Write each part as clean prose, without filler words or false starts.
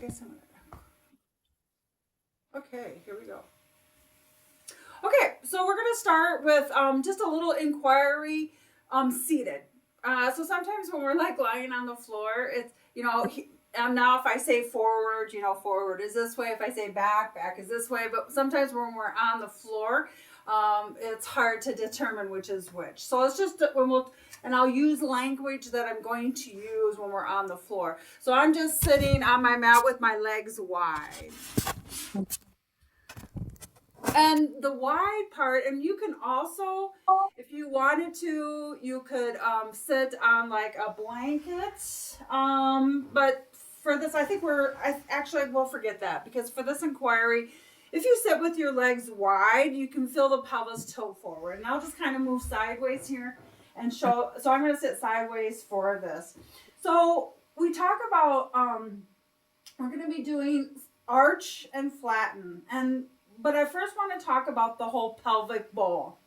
guess okay, here we go. Okay, so we're gonna start with just a little inquiry seated. So sometimes when we're like lying on the floor, it's, now if I say forward, forward is this way. If I say back, back is this way. But sometimes when we're on the floor, it's hard to determine which is which. So it's just and I'll use language that I'm going to use when we're on the floor. So I'm just sitting on my mat with my legs wide. And the wide part, and you can also, if you wanted to, you could sit on like a blanket. But for this, I think we'll forget that, because for this inquiry, if you sit with your legs wide, you can feel the pelvis tilt forward. And I'll just kind of move sideways here and show. So I'm going to sit sideways for this. So we talk about, we're going to be doing arch and flatten. But I first want to talk about the whole pelvic bowl.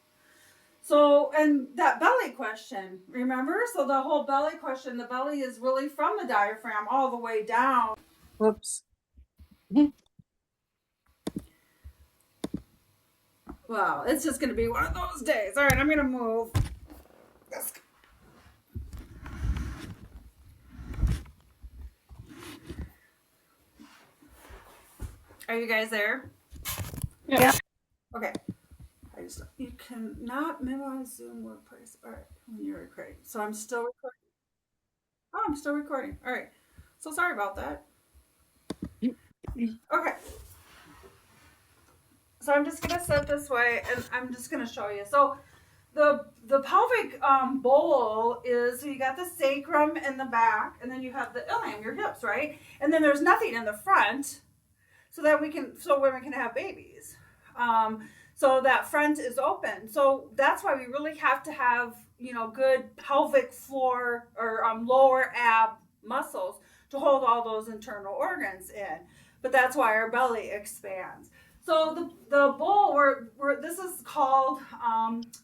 So, and that belly question, remember? So the whole belly question, the belly is really from the diaphragm all the way down. Whoops. Well, it's just going to be one of those days. All right, I'm going to move. Are you guys there? Yeah. Okay. You cannot minimize Zoom workplace. All right, when you're recording. So I'm still recording. Oh, I'm still recording. All right. So sorry about that. Okay. So I'm just gonna sit this way, and I'm just gonna show you. So the pelvic bowl is, so you got the sacrum in the back, and then you have the ilium, your hips, right? And then there's nothing in the front, so women can have babies. So that front is open. So that's why we really have to have, good pelvic floor or lower ab muscles to hold all those internal organs in. But that's why our belly expands. So the bowl, this is called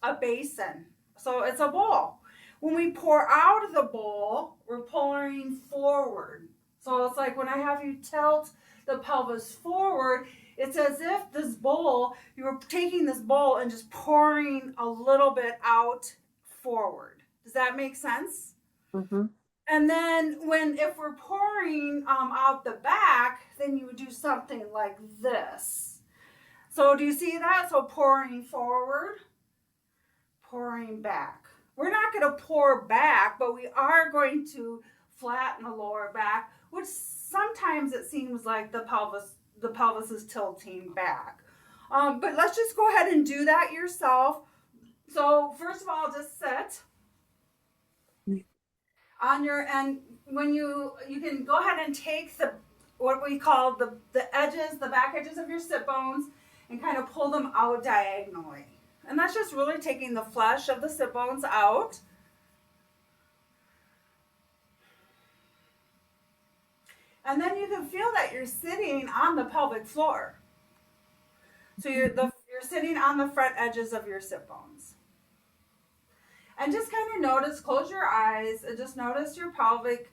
a basin. So it's a bowl. When we pour out of the bowl, we're pouring forward. So it's like when I have you tilt the pelvis forward, it's as if this bowl, you're taking this bowl and just pouring a little bit out forward. Does that make sense? Mm-hmm. And then if we're pouring out the back, then you would do something like this. So do you see that? So pouring forward, pouring back. We're not going to pour back, but we are going to flatten the lower back, which sometimes it seems like the pelvis is tilting back. But let's just go ahead and do that yourself. So first of all, just sit on your, and when you can go ahead and take what we call the back edges of your sit bones, and kind of pull them out diagonally. And that's just really taking the flesh of the sit bones out. And then you can feel that you're sitting on the pelvic floor. So you're sitting on the front edges of your sit bones. And just kind of notice, close your eyes, and just notice your pelvic,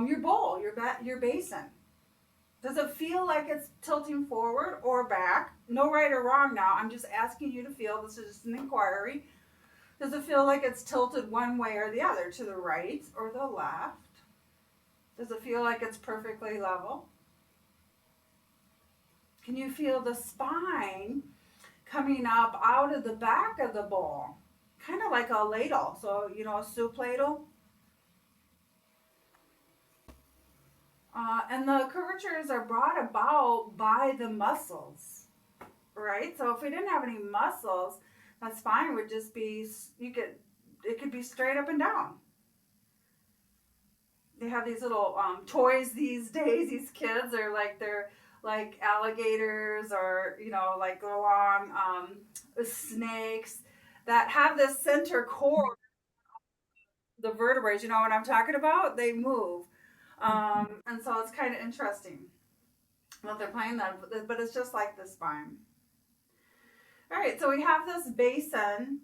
your bowl, your basin. Does it feel like it's tilting forward or back? No right or wrong now. I'm just asking you to feel. This is just an inquiry. Does it feel like it's tilted one way or the other, to the right or the left? Does it feel like it's perfectly level? Can you feel the spine coming up out of the back of the bowl? Kind of like a ladle. So, a soup ladle. And the curvatures are brought about by the muscles, right? So if we didn't have any muscles, that spine would just be, it could be straight up and down. They have these little toys these days. These kids are they're like alligators, or, like long snakes that have this center core, the vertebrae. You know what I'm talking about? They move. And so it's kind of interesting what they're playing that, but it's just like the spine. All right, so we have this basin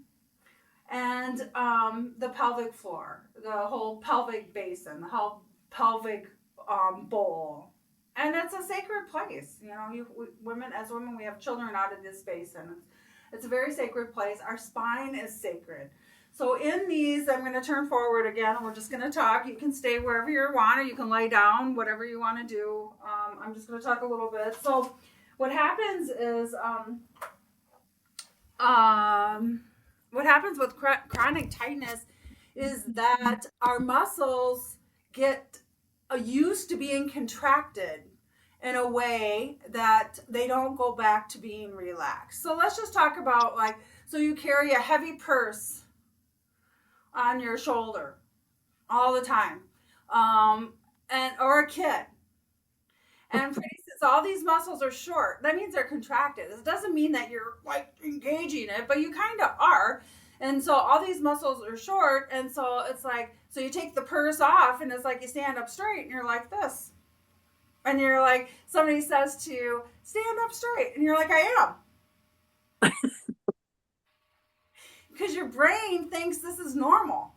and the pelvic floor, the whole pelvic basin, the whole pelvic bowl. And it's a sacred place. Women, as women, we have children out of this space, and it's a very sacred place. Our spine is sacred. So in these, I'm going to turn forward again, and we're just going to talk. You can stay wherever you want, or you can lay down, whatever you want to do. I'm just going to talk a little bit. So what happens is, what happens with chronic tightness is that our muscles get used to being contracted in a way that they don't go back to being relaxed. So let's just talk about, like, so you carry a heavy purse on your shoulder all the time, or a kid, and pretty since all these muscles are short, that means they're contracted. It doesn't mean that you're like engaging it, but you kind of are. And so all these muscles are short, and so it's like, so you take the purse off, and it's like you stand up straight, and you're like this, and you're like, somebody says to you, stand up straight, and you're like, I am. Because your brain thinks this is normal,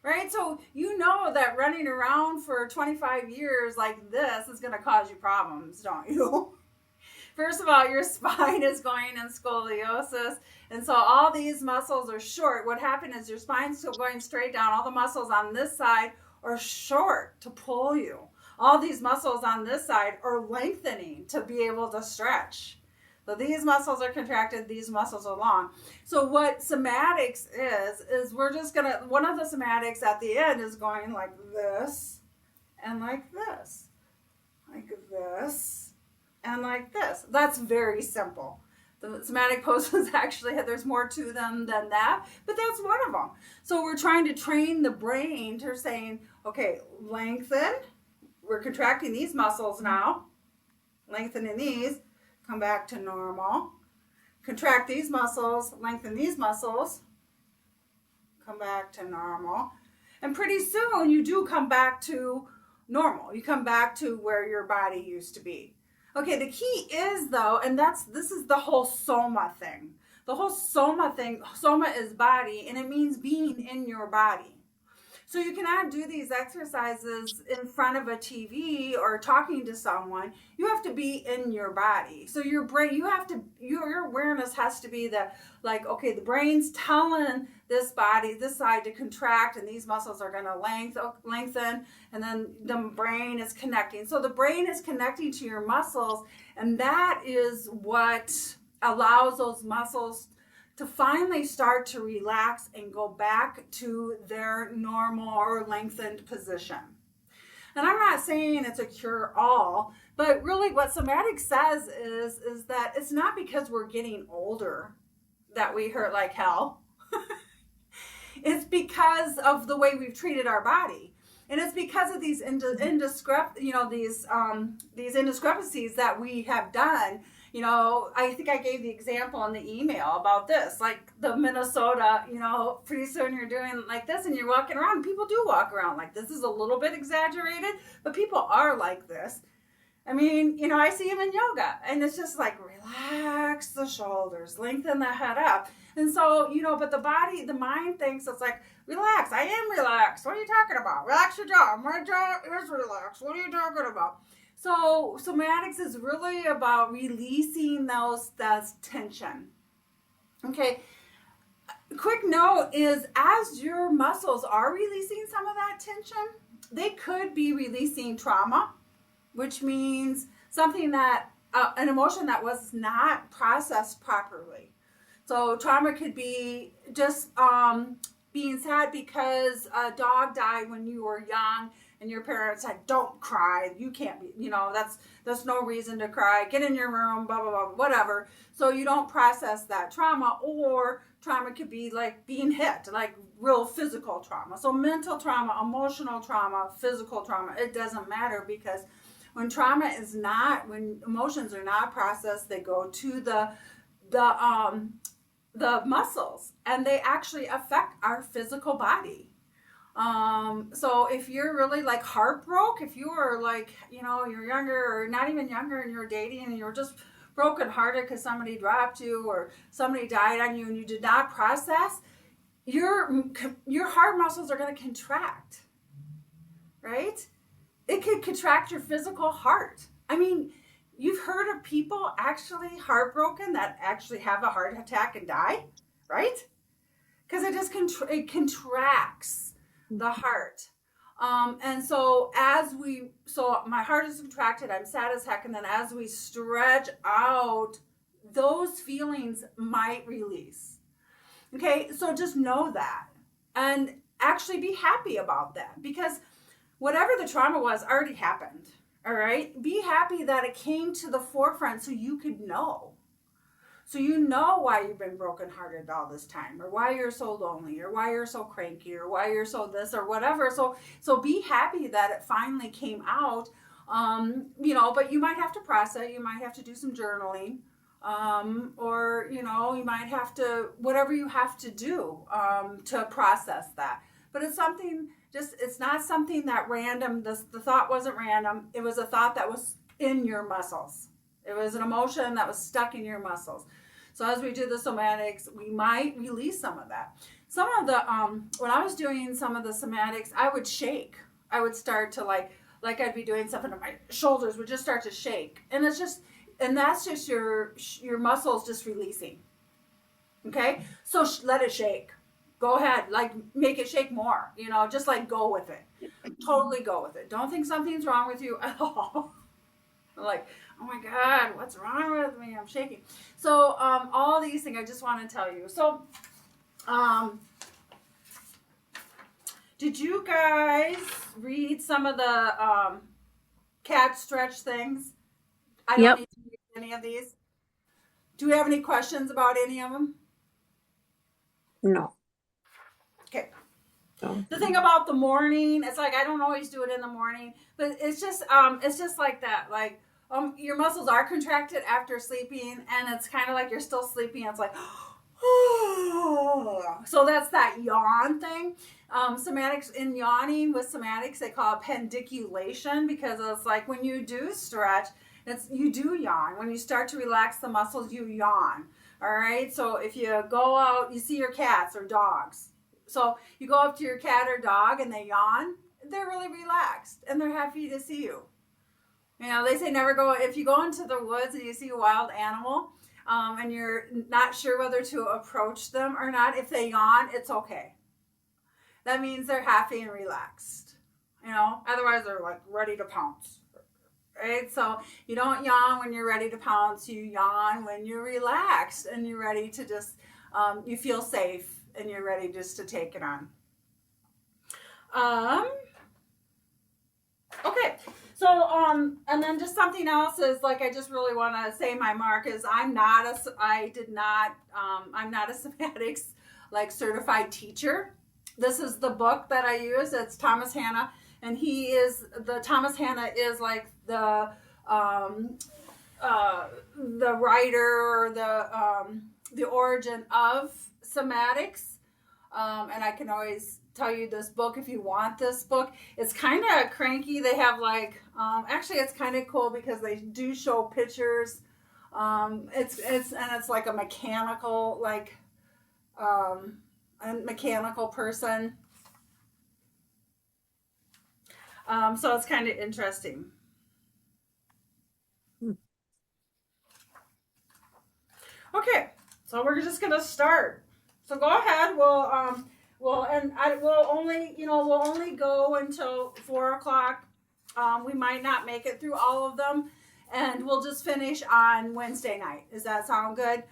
right? So you know that running around for 25 years like this is going to cause you problems, don't you? First of all, your spine is going in scoliosis, and so all these muscles are short. What happened is your spine's still going straight down. All the muscles on this side are short to pull you. All these muscles on this side are lengthening to be able to stretch. So these muscles are contracted, these muscles are long. So what somatics is we're just going to, one of the somatics at the end is going like this, and like this, and like this. That's very simple. The somatic poses actually, there's more to them than that, but that's one of them. So we're trying to train the brain to saying, okay, lengthen. We're contracting these muscles now, lengthening these. Come back to normal. Contract these muscles, lengthen these muscles. Come back to normal. And pretty soon you do come back to normal. You come back to where your body used to be. Okay, the key is though, and this is the whole soma thing. The whole soma thing, soma is body, and it means being in your body. So you cannot do these exercises in front of a TV or talking to someone. You have to be in your body. So your brain, your awareness has to be that, like, okay, the brain's telling this body, this side to contract, and these muscles are going to lengthen, and then the brain is connecting. So the brain is connecting to your muscles, and that is what allows those muscles to finally start to relax and go back to their normal or lengthened position. And I'm not saying it's a cure-all, but really what somatic says is that it's not because we're getting older that we hurt like hell. It's because of the way we've treated our body. And it's because of these these indiscrepancies that we have done. I think I gave the example in the email about this, like the Minnesota, pretty soon you're doing like this and you're walking around. People do walk around like this. This is a little bit exaggerated, but people are like this. I mean, I see them in yoga, and it's just like, relax the shoulders, lengthen the head up. And so, but the mind thinks it's like, relax, I am relaxed. What are you talking about? Relax your jaw. My jaw is relaxed. What are you talking about? So somatics is really about releasing that tension. Okay. Quick note is, as your muscles are releasing some of that tension, they could be releasing trauma, which means something that, an emotion that was not processed properly. So trauma could be just being sad because a dog died when you were young, and your parents said, don't cry, you can't be, that's no reason to cry, get in your room, blah, blah, blah, whatever. So you don't process that trauma. Or trauma could be like being hit, like real physical trauma. So mental trauma, emotional trauma, physical trauma, it doesn't matter, because when when emotions are not processed, they go to the muscles, and they actually affect our physical body. So if you're really like heartbroken, if you were like, you're younger or not even younger and you're dating and you're just broken hearted because somebody dropped you or somebody died on you and you did not process, your heart muscles are going to contract, right? it could contract your physical heart. I mean, you've heard of people actually heartbroken that actually have a heart attack and die, right? Because it just it contracts the heart. And so so my heart is contracted, I'm sad as heck, and then as we stretch out, those feelings might release. Okay, so just know that and actually be happy about that, because whatever the trauma was already happened. All right, be happy that it came to the forefront so you could know. So you know why you've been brokenhearted all this time, or why you're so lonely, or why you're so cranky, or why you're so this or whatever. So be happy that it finally came out. But you might have to process. You might have to do some journaling, or you might have to whatever you have to do to process that. But it's something. It's not something that random. The thought wasn't random. It was a thought that was in your muscles. It was an emotion that was stuck in your muscles. So as we do the somatics, we might release some of that. Some of the, when I was doing some of the somatics, I would shake. I would start to like I'd be doing something and my shoulders would just start to shake. And that's just your muscles just releasing. Okay? So let it shake. Go ahead, like make it shake more, just like go with it. Totally go with it. Don't think something's wrong with you at all. Like, oh my God, what's wrong with me? I'm shaking. So all these things I just want to tell you. So did you guys read some of the cat stretch things? I don't need to read any of these. Do we have any questions about any of them? No. Okay. No. The thing about the morning, it's like I don't always do it in the morning, but it's just like that. Like your muscles are contracted after sleeping, and it's kind of like you're still sleeping. It's like, so that's that yawn thing. Somatics, in yawning with somatics, they call it pendiculation, because it's like when you do stretch, you do yawn. When you start to relax the muscles, you yawn. All right. So if you go out, you see your cats or dogs. So you go up to your cat or dog and they yawn, they're really relaxed and they're happy to see you. They say never go, if you go into the woods and you see a wild animal and you're not sure whether to approach them or not, if they yawn, it's okay. That means they're happy and relaxed. Otherwise they're like ready to pounce. Right? So you don't yawn when you're ready to pounce. You yawn when you're relaxed and you're ready to just, you feel safe and you're ready just to take it on. Okay. So, and then just something else is like, I just really want to say my mark is I'm not a somatics like certified teacher. This is the book that I use. It's Thomas Hanna, and Thomas Hanna is like the writer or the origin of somatics. And I can always tell you this book if you want this book. It's kind of cranky. They have like, actually it's kind of cool because they do show pictures. It's like a mechanical, a mechanical person. So it's kind of interesting. Okay, so we're just gonna start. So go ahead. We'll only go until 4:00. We might not make it through all of them, and we'll just finish on Wednesday night. Does that sound good?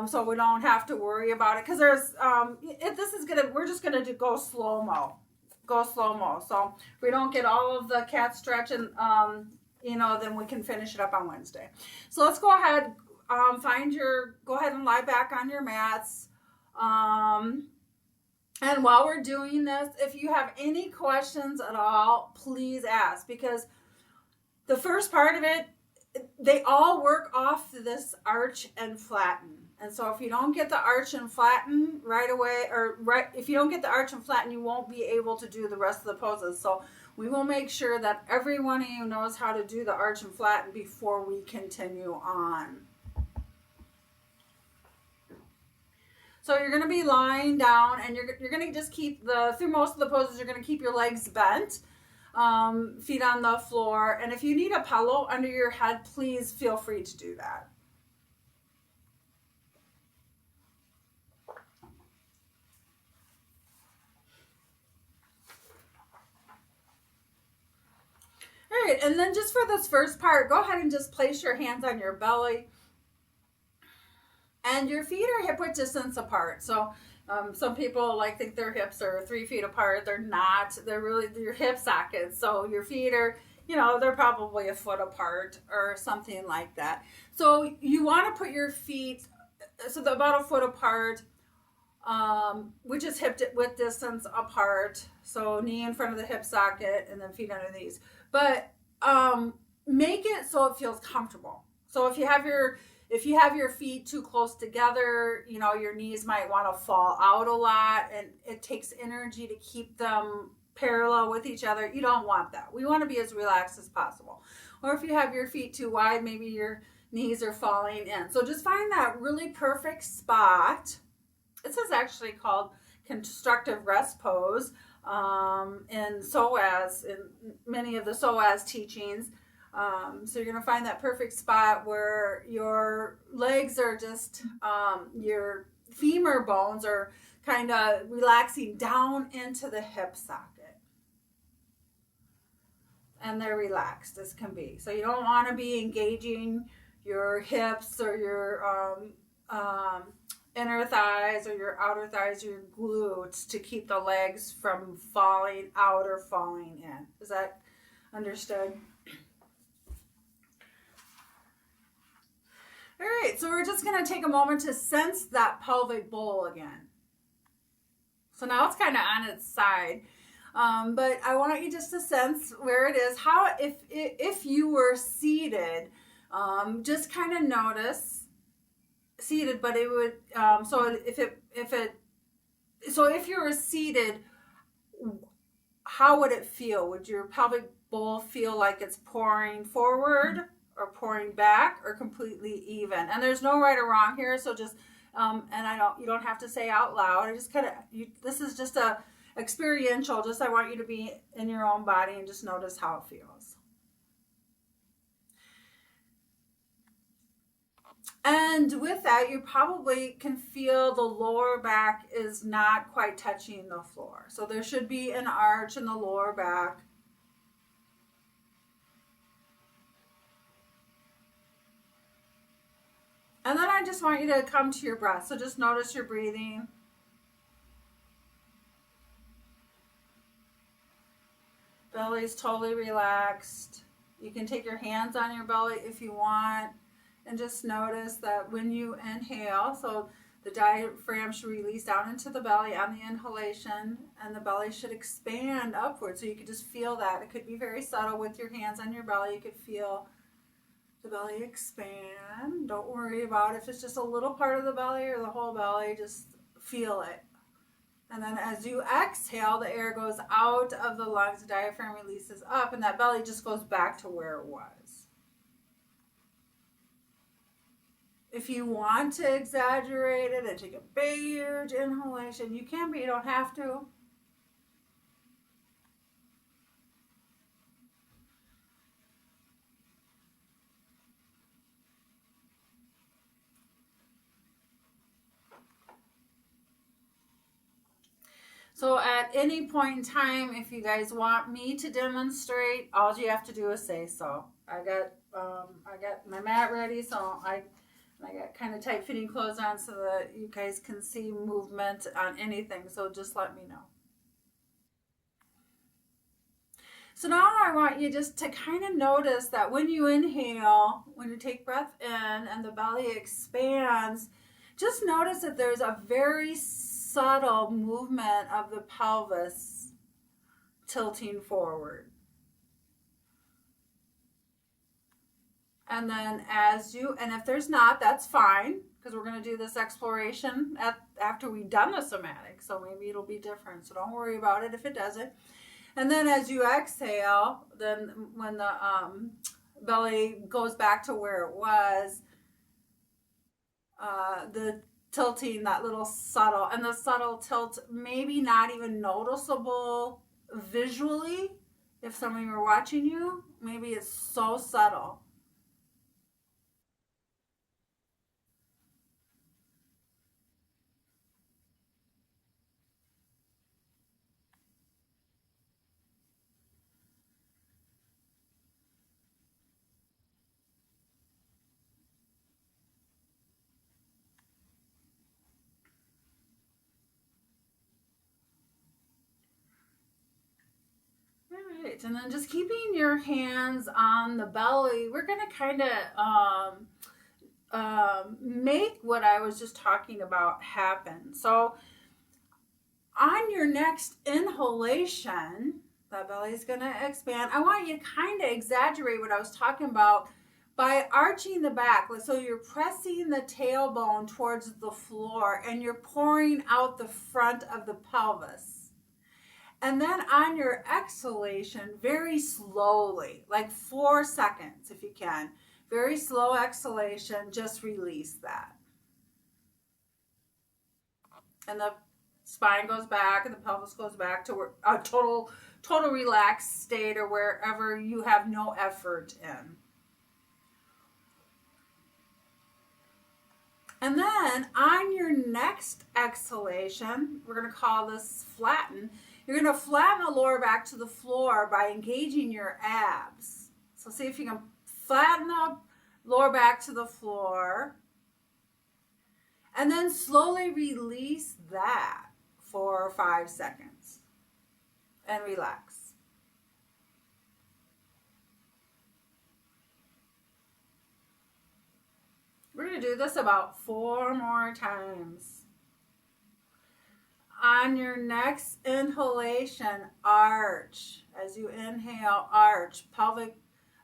So we don't have to worry about it, because we're just gonna go slow mo. So if we don't get all of the cat stretch and then we can finish it up on Wednesday. So let's go ahead. Go ahead and lie back on your mats. And while we're doing this, if you have any questions at all, please ask, because the first part of it, they all work off this arch and flatten. And so if you don't get the arch and flatten right away, if you don't get the arch and flatten, you won't be able to do the rest of the poses. So we will make sure that every one of you knows how to do the arch and flatten before we continue on. So you're going to be lying down, and you're going to just keep through most of the poses, you're going to keep your legs bent. feet on the floor. And if you need a pillow under your head, please feel free to do that. All right, and then just for this first part, go ahead and just place your hands on your belly. And your feet are hip width distance apart. So some people think their hips are 3 feet apart. They're not. They're really your hip sockets. So your feet are, they're probably a foot apart or something like that. So you want to put your feet about a foot apart, which is hip width distance apart. So knee in front of the hip socket and then feet under these. But make it so it feels comfortable. So if you have your feet too close together, your knees might want to fall out a lot, and it takes energy to keep them parallel with each other. You don't want that. We want to be as relaxed as possible. Or if you have your feet too wide, maybe your knees are falling in. So just find that really perfect spot. This is actually called constructive rest pose in SOAS, in many of the SOAS teachings. So you're going to find that perfect spot where your legs are just, your femur bones are kind of relaxing down into the hip socket. And they're relaxed as can be. So you don't want to be engaging your hips or your inner thighs or your outer thighs or your glutes to keep the legs from falling out or falling in. Is that understood? All right, so we're just going to take a moment to sense that pelvic bowl again. So now it's kind of on its side, but I want you just to sense where it is. How, if you were seated, just kind of notice seated, but it would. So if you were seated, how would it feel? Would your pelvic bowl feel like it's pouring forward, or pouring back, or completely even? And there's no right or wrong here, so just you don't have to say out loud. I just this is just a experiential. Just I want you to be in your own body and just notice how it feels. And with that, you probably can feel the lower back is not quite touching the floor. So there should be an arch in the lower back. And then I just want you to come to your breath. So just notice your breathing. Belly's totally relaxed. You can take your hands on your belly if you want. And just notice that when you inhale, so the diaphragm should release down into the belly on the inhalation, and the belly should expand upward. So you could just feel that. It could be very subtle with your hands on your belly. You could feel the belly expand. Don't worry about if it's just a little part of the belly or the whole belly. Just feel it. And then as you exhale, the air goes out of the lungs, the diaphragm releases up, and that belly just goes back to where it was. If you want to exaggerate it and take a big, huge inhalation, you can, but you don't have to. So at any point in time, if you guys want me to demonstrate, all you have to do is say so. I got my mat ready, so I got kind of tight fitting clothes on so that you guys can see movement on anything. So just let me know. So now I want you just to kind of notice that when you inhale, when you take breath in and the belly expands, just notice that there's a very subtle movement of the pelvis tilting forward. And then and if there's not, that's fine, because we're going to do this exploration after we've done the somatic. So maybe it'll be different. So don't worry about it if it doesn't. And then as you exhale, then when the belly goes back to where it was, the tilting, that little subtle, and the subtle tilt, maybe not even noticeable visually, If somebody were watching you, maybe it's so subtle. All right, and then just keeping your hands on the belly, we're going to kind of make what I was just talking about happen. So on your next inhalation, that belly is going to expand. I want you to kind of exaggerate what I was talking about by arching the back. So you're pressing the tailbone towards the floor and you're pouring out the front of the pelvis. And then on your exhalation, very slowly, like 4 seconds if you can, very slow exhalation, just release that. And the spine goes back and the pelvis goes back to a total relaxed state, or wherever you have no effort in. And then on your next exhalation, we're going to call this flatten. You're going to flatten the lower back to the floor by engaging your abs. So see if you can flatten the lower back to the floor. And then slowly release that for 5 seconds. And relax. We're going to do this about 4 more times. On your next inhalation, arch. As you inhale, arch. Pelvic,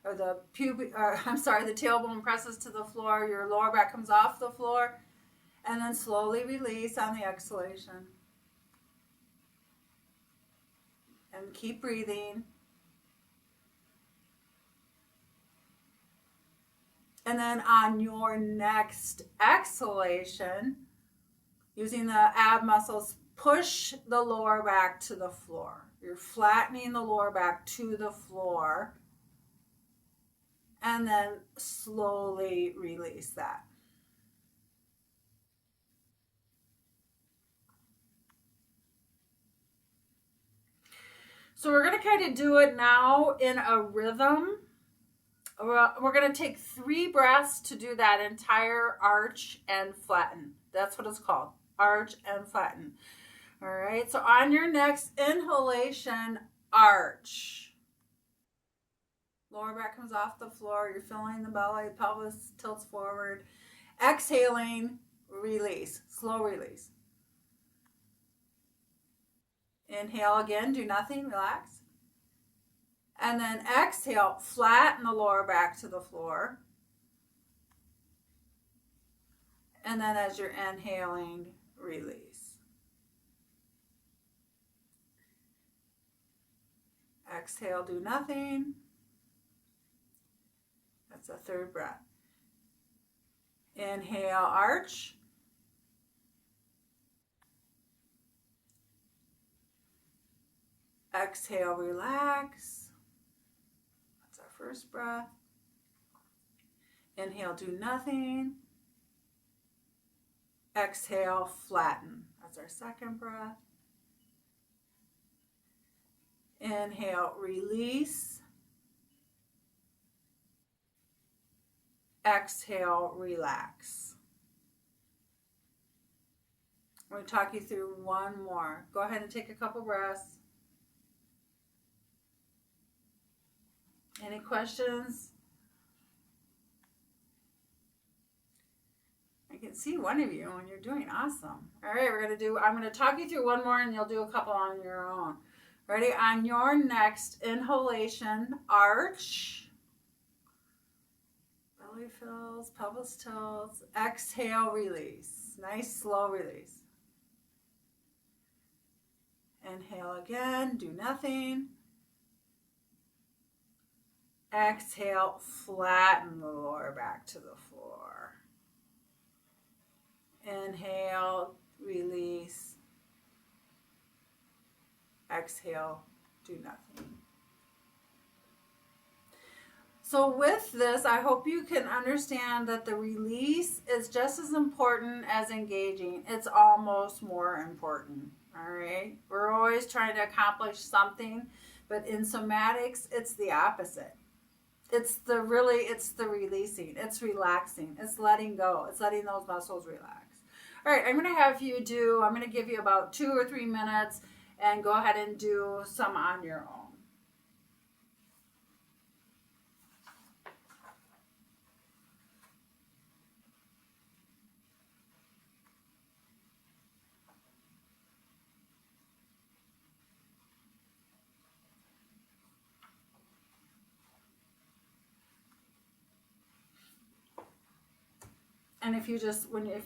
or the pubic, the tailbone presses to the floor. Your lower back comes off the floor. And then slowly release on the exhalation. And keep breathing. And then on your next exhalation, using the ab muscles, push the lower back to the floor. You're flattening the lower back to the floor. And then slowly release that. So we're going to kind of do it now in a rhythm. We're going to take 3 breaths to do that entire arch and flatten. That's what it's called, arch and flatten. All right, so on your next inhalation, arch. Lower back comes off the floor. You're filling the belly, pelvis tilts forward. Exhaling, release, slow release. Inhale again, do nothing, relax. And then exhale, flatten the lower back to the floor. And then as you're inhaling, release. Exhale, do nothing. That's a 3rd breath. Inhale, arch. Exhale, relax. That's our 1st breath. Inhale, do nothing. Exhale, flatten. That's our 2nd breath. Inhale, release. Exhale, relax. I'm going to talk you through one more. Go ahead and take a couple breaths. Any questions? I can see one of you and you're doing awesome. All right, I'm going to talk you through one more and you'll do a couple on your own. Ready? On your next inhalation, arch. Belly fills, pelvis tilts. Exhale, release. Nice slow release. Inhale again, do nothing. Exhale, flatten the lower back to the floor. Inhale, release. Exhale, do nothing. So with this, I hope you can understand that the release is just as important as engaging. It's almost more important. All right. We're always trying to accomplish something, but in somatics, it's the opposite. It's the releasing. It's relaxing. It's letting go. It's letting those muscles relax. All right. I'm going to give you about 2 or 3 minutes and go ahead and do some on your own. And if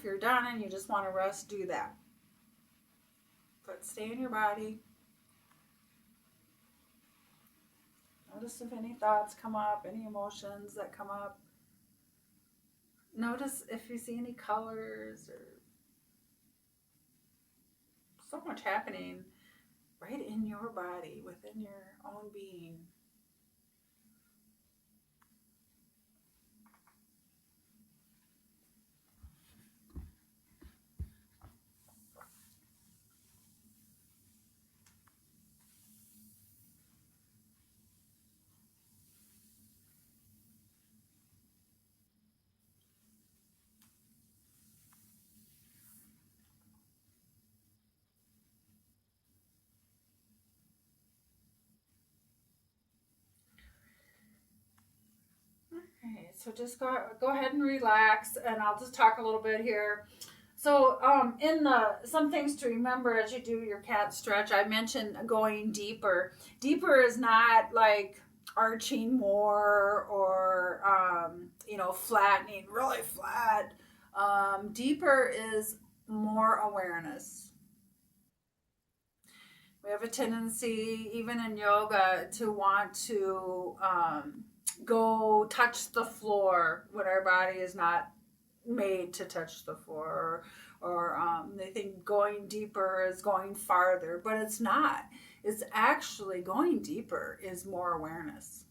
you're done and you just want to rest, do that. But stay in your body. Notice if any thoughts come up, any emotions that come up. Notice if you see any colors or so much happening right in your body, within your own being. Okay, so just go ahead and relax, and I'll just talk a little bit here. So, in the some things to remember as you do your cat stretch, I mentioned going deeper. Deeper is not like arching more or flattening really flat. Deeper is more awareness. We have a tendency, even in yoga, to want to go touch the floor when our body is not made to touch the floor, or they think going deeper is going farther, but it's not. It's actually going deeper is more awareness.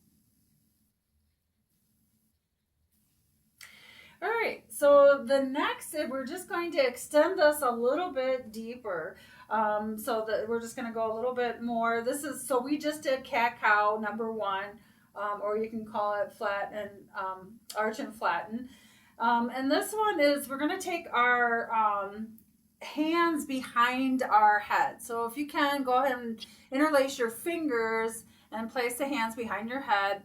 All right, so the next, we're just going to extend this a little bit deeper. So that we're just going to go a little bit more. So we just did cat cow number one, or you can call it flat and arch and flatten. And this one is we're going to take our hands behind our head. So if you can, go ahead and interlace your fingers and place the hands behind your head.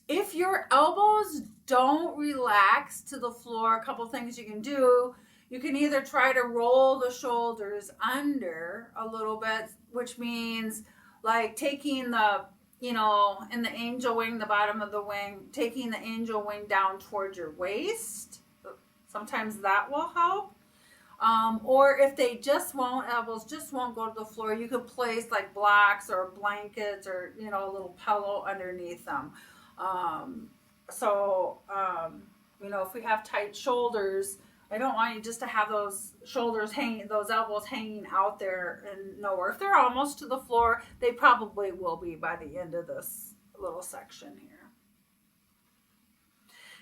If your elbows don't relax to the floor, a couple things you can do. You can either try to roll the shoulders under a little bit, which means like taking in the angel wing, the bottom of the wing, taking the angel wing down towards your waist. Sometimes that will help. Or if they elbows just won't go to the floor, you could place like blocks or blankets or, a little pillow underneath them. So, if we have tight shoulders, I don't want you just to have those elbows hanging out there and nowhere. If they're almost to the floor, they probably will be by the end of this little section here.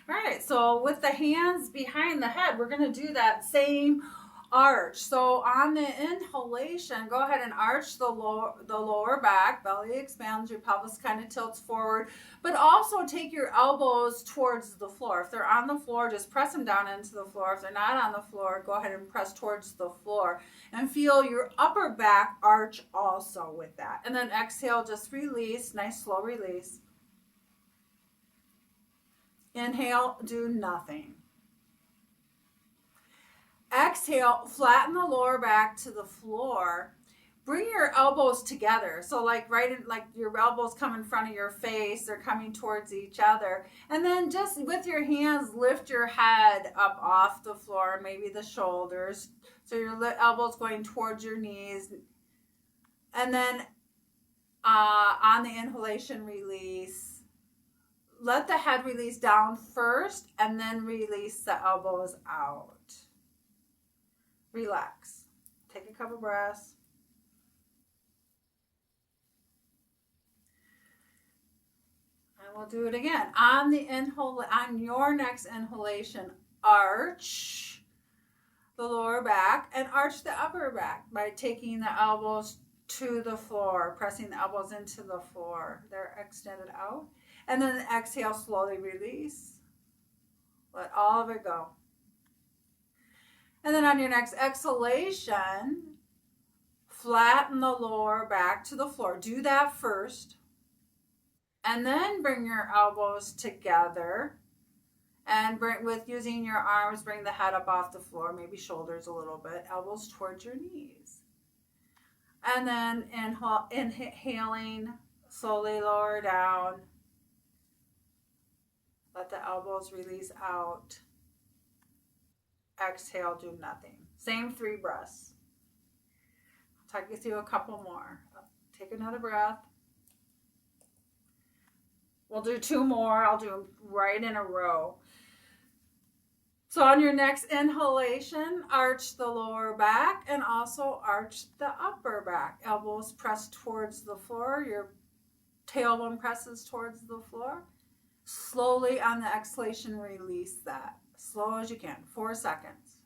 All right, so with the hands behind the head, we're going to do that same arch. So on the inhalation, go ahead and arch the lower back, belly expands, your pelvis kind of tilts forward, but also take your elbows towards the floor. If they're on the floor, just press them down into the floor. If they're not on the floor, go ahead and press towards the floor and feel your upper back arch also with that. And then exhale, just release, nice slow release. Inhale, do nothing. Exhale, flatten the lower back to the floor. Bring your elbows together. So like your elbows come in front of your face, they're coming towards each other. And then just with your hands, lift your head up off the floor, maybe the shoulders. So your elbows going towards your knees. And then on the inhalation, release. Let the head release down first and then release the elbows out. Relax. Take a couple breaths. do it again. On your next inhalation, arch the lower back and arch the upper back by taking the elbows to the floor, pressing the elbows into the floor. They're extended out. And then exhale, slowly release. Let all of it go. And then on your next exhalation, flatten the lower back to the floor. Do that first. And then bring your elbows together. And using your arms, bring the head up off the floor, maybe shoulders a little bit, elbows towards your knees. And then inhaling, slowly lower down. Let the elbows release out. Exhale, do nothing. Same 3 breaths. I'll talk you through a couple more. Take another breath. We'll do 2 more. I'll do them right in a row. So on your next inhalation, arch the lower back and also arch the upper back. Elbows press towards the floor. Your tailbone presses towards the floor. Slowly on the exhalation, release that. Slow as you can. 4 seconds.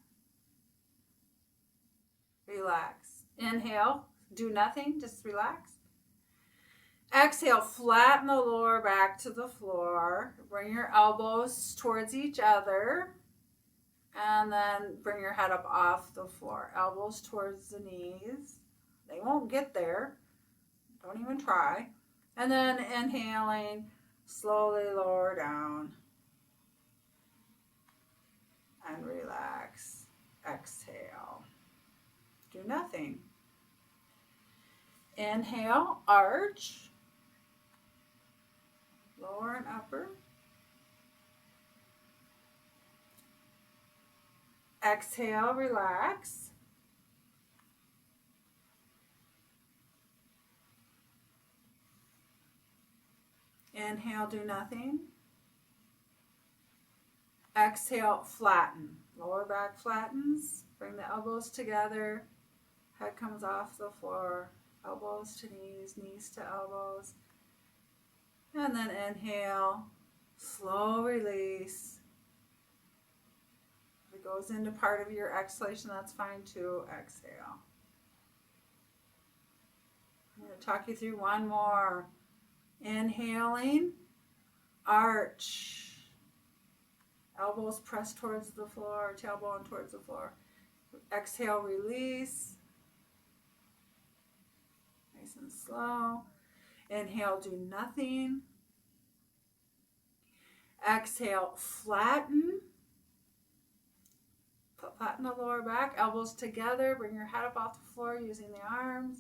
Relax. Inhale. Do nothing. Just relax. Exhale. Flatten the lower back to the floor. Bring your elbows towards each other. And then bring your head up off the floor. Elbows towards the knees. They won't get there. Don't even try. And then inhaling, slowly lower down. And relax. Exhale. Do nothing. Inhale, arch. Lower and upper. Exhale, relax. Inhale, do nothing. Exhale, flatten. Lower back flattens. Bring the elbows together. Head comes off the floor. Elbows to knees, knees to elbows. And then inhale. Slow release. If it goes into part of your exhalation, that's fine too. Exhale. I'm going to talk you through 1 more. Inhaling, arch. Elbows press towards the floor, tailbone towards the floor. Exhale, release. Nice and slow. Inhale, do nothing. Exhale, flatten. Flatten the lower back, elbows together. Bring your head up off the floor using the arms.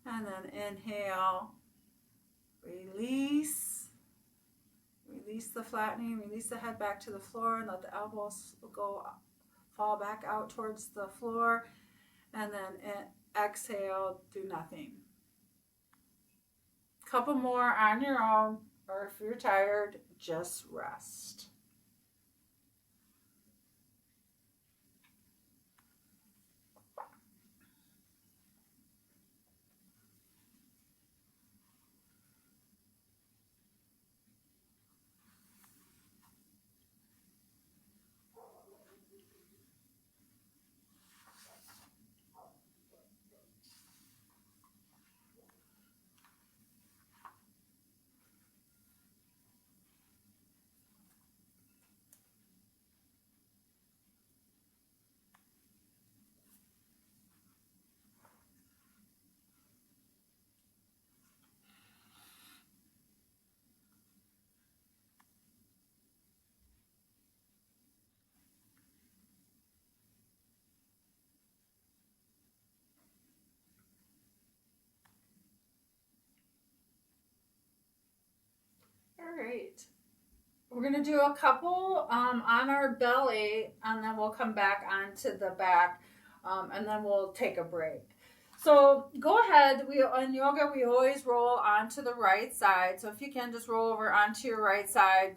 And then inhale, release. Release the flattening, release the head back to the floor and let the elbows fall back out towards the floor. And then exhale, do nothing. Couple more on your own, or if you're tired, just rest. All right. We're going to do a couple on our belly, and then we'll come back onto the back, and then we'll take a break. So go ahead. In yoga, we always roll onto the right side. So if you can, just roll over onto your right side.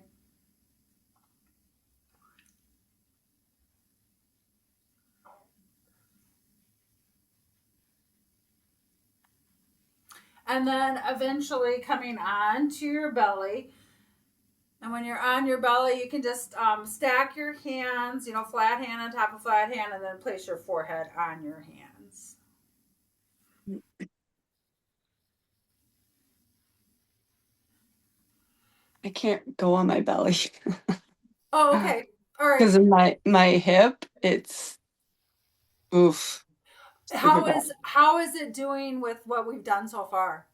and then eventually coming on to your belly. And when you're on your belly, you can just stack your hands, flat hand on top of flat hand, and then place your forehead on your hands. I can't go on my belly. Oh, okay. All right. Because of my hip, it's oof. Super bad. How is it doing with what we've done so far?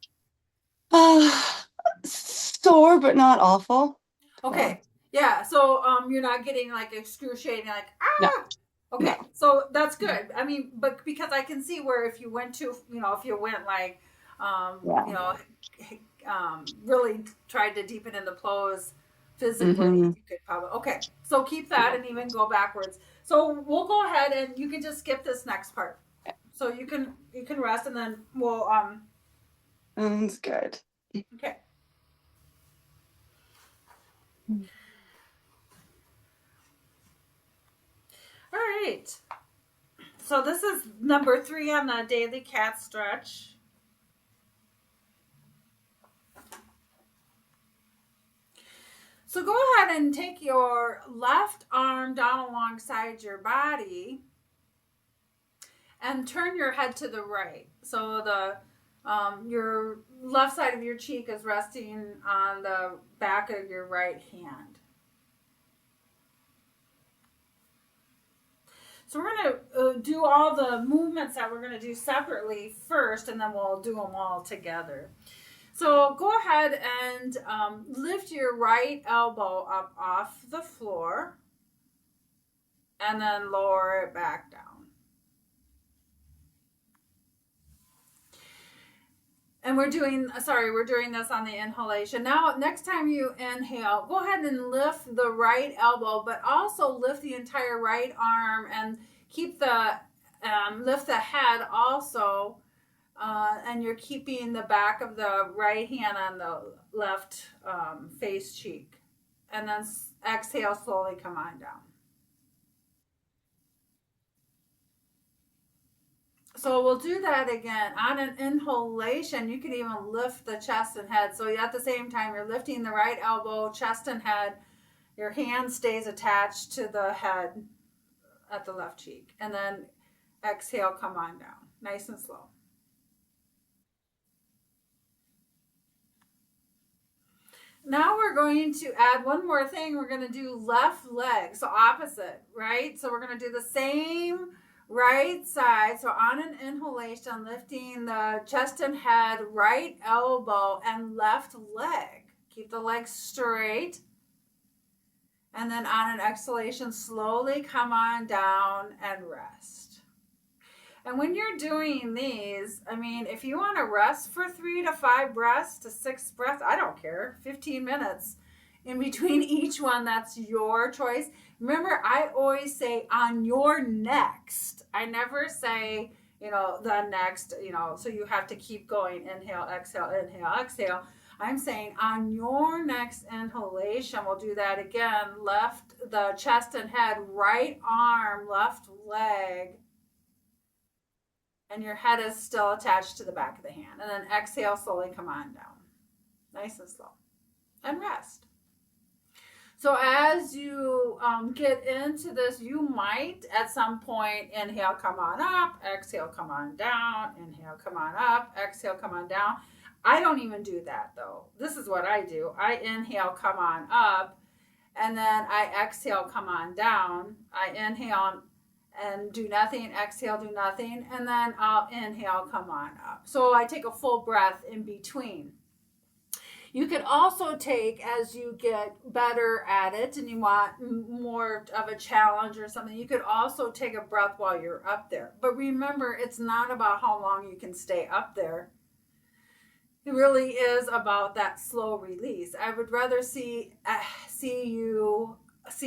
Sore, but not awful. Okay. Yeah. So you're not getting like excruciating, like No, Okay. no. So that's good. I mean, but because I can see where if you went like, Yeah. really tried to deepen into pose physically, Mm-hmm. you could probably. Okay. So keep that and even go backwards. So we'll go ahead and you can just skip this next part. So you can rest and then we'll Sounds good. okay. All right. So this is number 3 on the daily cat stretch. So go ahead and take your left arm down alongside your body and turn your head to the right. So the your left side of your cheek is resting on the back of your right hand. So we're going to do all the movements that we're going to do separately first, and then we'll do them all together. So go ahead and lift your right elbow up off the floor and then lower it back down. And we're doing this on the inhalation. Now, next time you inhale, go ahead and lift the right elbow, but also lift the entire right arm and keep lift the head also. And you're keeping the back of the right hand on the left face cheek. And then exhale, slowly come on down. So we'll do that again. On an inhalation, you can even lift the chest and head. So at the same time, you're lifting the right elbow, chest and head. Your hand stays attached to the head at the left cheek. And then exhale, come on down. Nice and slow. Now we're going to add one more thing. We're going to do left leg. So opposite, right? So we're going to do the same right side. So on an inhalation, lifting the chest and head, right elbow, and left leg. Keep the legs straight. And then on an exhalation, slowly come on down and rest. And when you're doing these, I mean, if you want to rest for 3 to 5 breaths to 6 breaths, I don't care, 15 minutes in between each one, that's your choice. Remember, I always say on your next. I never say, the next, so you have to keep going. Inhale, exhale, inhale, exhale. I'm saying on your next inhalation, we'll do that again. Left, the chest and head, right arm, left leg. And your head is still attached to the back of the hand. And then exhale, slowly come on down. Nice and slow. And rest. So as you get into this, you might at some point inhale, come on up, exhale, come on down, inhale, come on up, exhale, come on down. I don't even do that though. This is what I do. I inhale, come on up, and then I exhale, come on down. I inhale and do nothing, exhale, do nothing, and then I'll inhale, come on up. So I take a full breath in between. You could also take, as you get better at it and you want more of a challenge or something, you could also take a breath while you're up there. But remember, it's not about how long you can stay up there. It really is about that slow release. I would rather see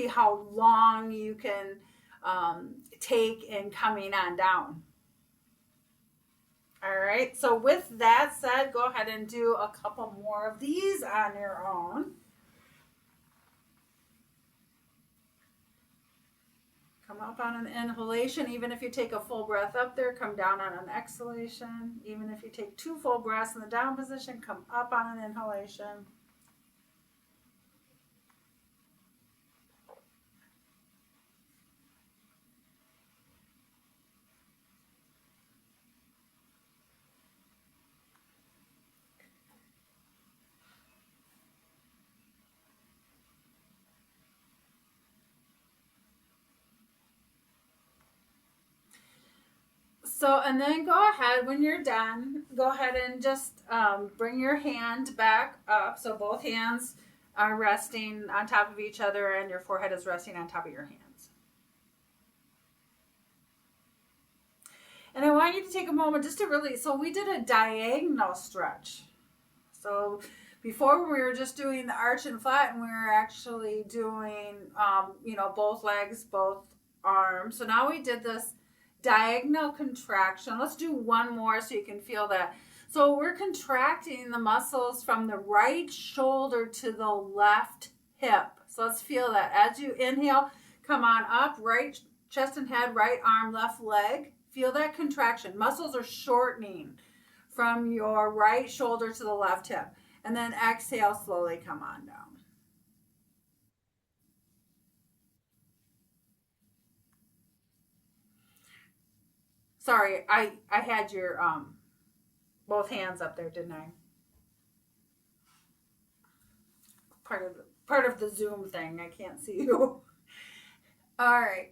how long you can take in coming on down. All right, so with that said, go ahead and do a couple more of these on your own. Come up on an inhalation. Even if you take a full breath up there, come down on an exhalation. Even if you take 2 full breaths in the down position, come up on an inhalation. So, and then go ahead when you're done, go ahead and just bring your hand back up. So both hands are resting on top of each other and your forehead is resting on top of your hands. And I want you to take a moment just to really, so we did a diagonal stretch. So before we were just doing the arch and flatten, we were actually doing, both legs, both arms. So now we did this diagonal contraction. Let's do one more so you can feel that. So we're contracting the muscles from the right shoulder to the left hip. So let's feel that. As you inhale, come on up, right chest and head, right arm, left leg. Feel that contraction. Muscles are shortening from your right shoulder to the left hip. And then exhale, slowly come on down. Sorry, I had your both hands up there, didn't I? Part of the Zoom thing. I can't see you. All right.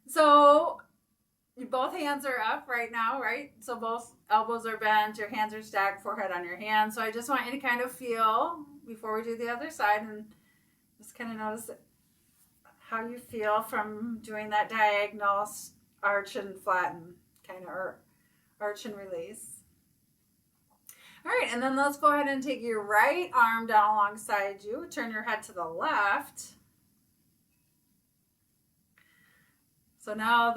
So both hands are up right now, right? So both elbows are bent, your hands are stacked, forehead on your hands. So I just want you to kind of feel before we do the other side and just kind of notice how you feel from doing that diagonal arch and flatten, kind of arch and release. All right, and then let's go ahead and take your right arm down alongside you. Turn your head to the left. So now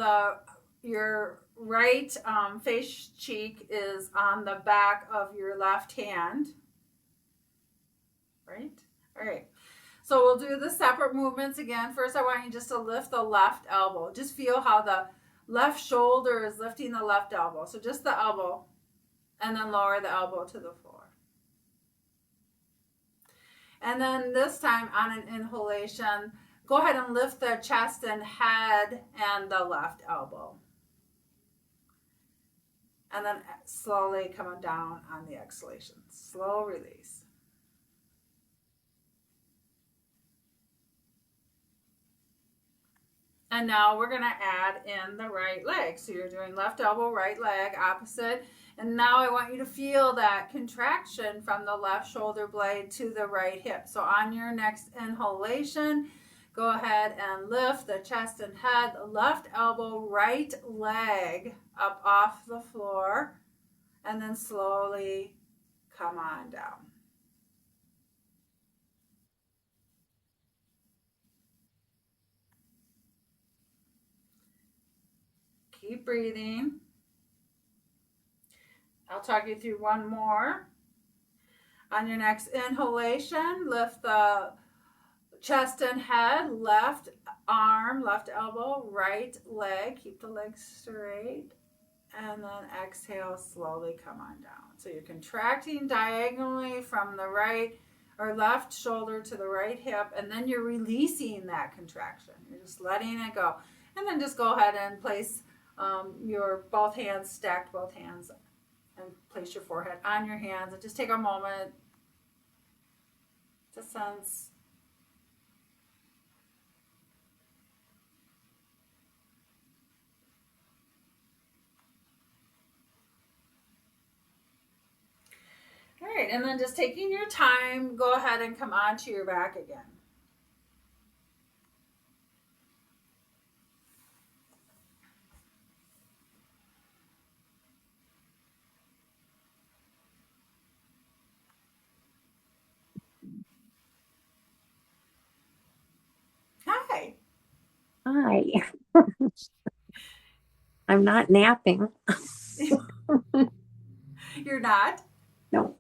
your right face cheek is on the back of your left hand. Right? All right. So we'll do the separate movements again. First, I want you just to lift the left elbow. Just feel how the left shoulder is lifting the left elbow. So just the elbow, and then lower the elbow to the floor. And then this time on an inhalation, go ahead and lift the chest and head and the left elbow. And then slowly coming down on the exhalation. Slow release. And now we're going to add in the right leg. So you're doing left elbow, right leg, opposite. And now I want you to feel that contraction from the left shoulder blade to the right hip. So on your next inhalation, go ahead and lift the chest and head, left elbow, right leg up off the floor. And then slowly come on down. Keep breathing. I'll talk you through one more. On your next inhalation, lift the chest and head, left arm, left elbow, right leg. Keep the legs straight. And then exhale, slowly come on down. So you're contracting diagonally from the right or left shoulder to the right hip, and then you're releasing that contraction. You're just letting it go. And then just go ahead and place your both hands, stacked both hands, and place your forehead on your hands. And just take a moment to sense. All right, and then just taking your time, go ahead and come onto your back again. Hi. Hi. I'm not napping. You're not? No.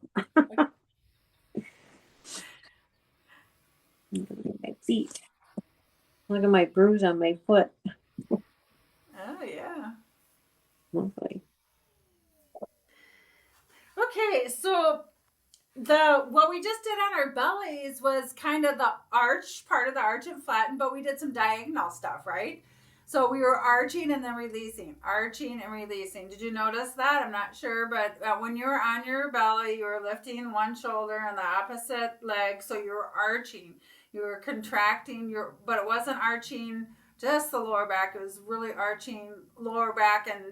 Look at my feet. Look at my bruise on my foot. Okay, so what we just did on our bellies was kind of the arch, part of the arch and flatten, but we did some diagonal stuff, right? So we were arching and then releasing, arching and releasing. Did you notice that? I'm not sure, but when you were on your belly, you were lifting one shoulder and the opposite leg, so you were arching. You were contracting but it wasn't arching just the lower back. It was really arching lower back and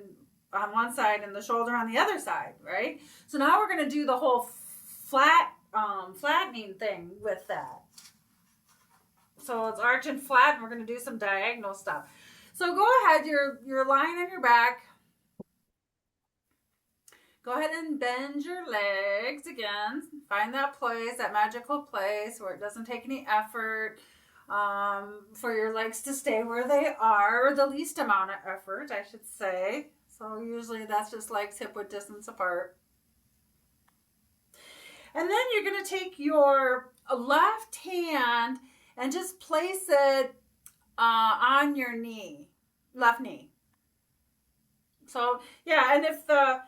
on one side and the shoulder on the other side, right? So now we're going to do the whole flattening thing with that. So it's arch and flat, and we're going to do some diagonal stuff. So go ahead, you're lying on your back. Go ahead and bend your legs again. Find that place, that magical place where it doesn't take any effort for your legs to stay where they are, or the least amount of effort, I should say. So usually that's just legs hip-width distance apart. And then you're going to take your left hand and just place it on your knee, left knee. So yeah, and if the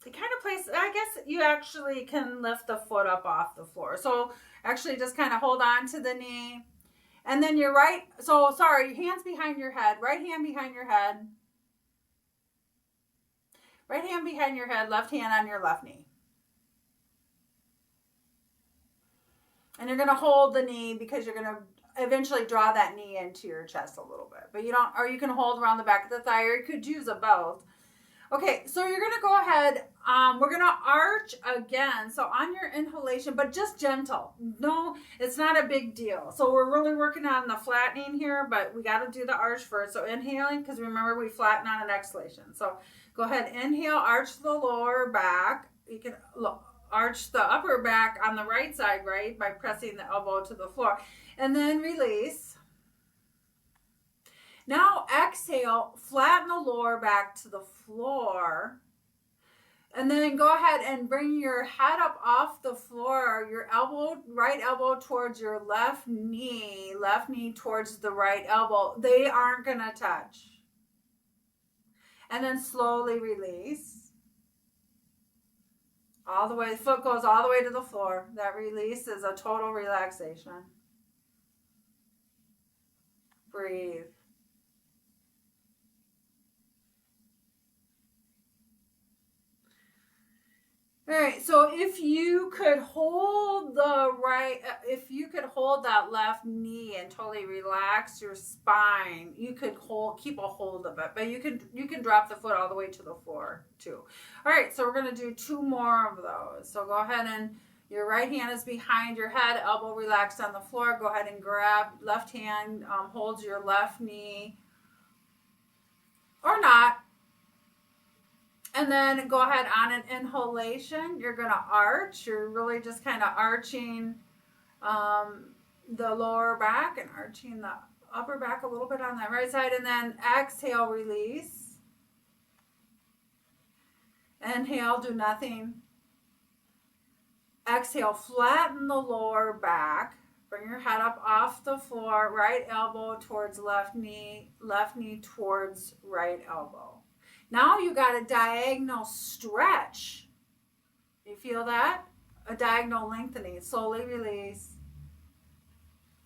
kind of place, I guess you actually can lift the foot up off the floor. So actually just kind of hold on to the knee. And then your hands behind your head, right hand behind your head. Right hand behind your head, left hand on your left knee. And you're going to hold the knee because you're going to eventually draw that knee into your chest a little bit. But you can hold around the back of the thigh, or you could use a belt. Okay, so you're going to go ahead. We're going to arch again. So on your inhalation, but just gentle. No, it's not a big deal. So we're really working on the flattening here, but we got to do the arch first. So inhaling, because remember we flatten on an exhalation. So go ahead, inhale, arch the lower back. You can arch the upper back on the right side, right, by pressing the elbow to the floor. And then release. Now exhale, flatten the lower back to the floor. And then go ahead and bring your head up off the floor, your right elbow towards your left knee towards the right elbow. They aren't going to touch. And then slowly release. All the way, the foot goes all the way to the floor. That release is a total relaxation. Breathe. All right, so if you could hold that left knee and totally relax your spine, you could keep a hold of it, but you can drop the foot all the way to the floor too. All right, so we're going to do 2 more of those. So go ahead and your right hand is behind your head, elbow relaxed on the floor. Go ahead and grab left hand, holds your left knee or not. And then go ahead on an inhalation. You're going to arch. You're really just kind of arching the lower back and arching the upper back a little bit on that right side. And then exhale, release. Inhale, do nothing. Exhale, flatten the lower back. Bring your head up off the floor. Right elbow towards left knee towards right elbow. Now you got a diagonal stretch. You feel that? A diagonal lengthening. Slowly release.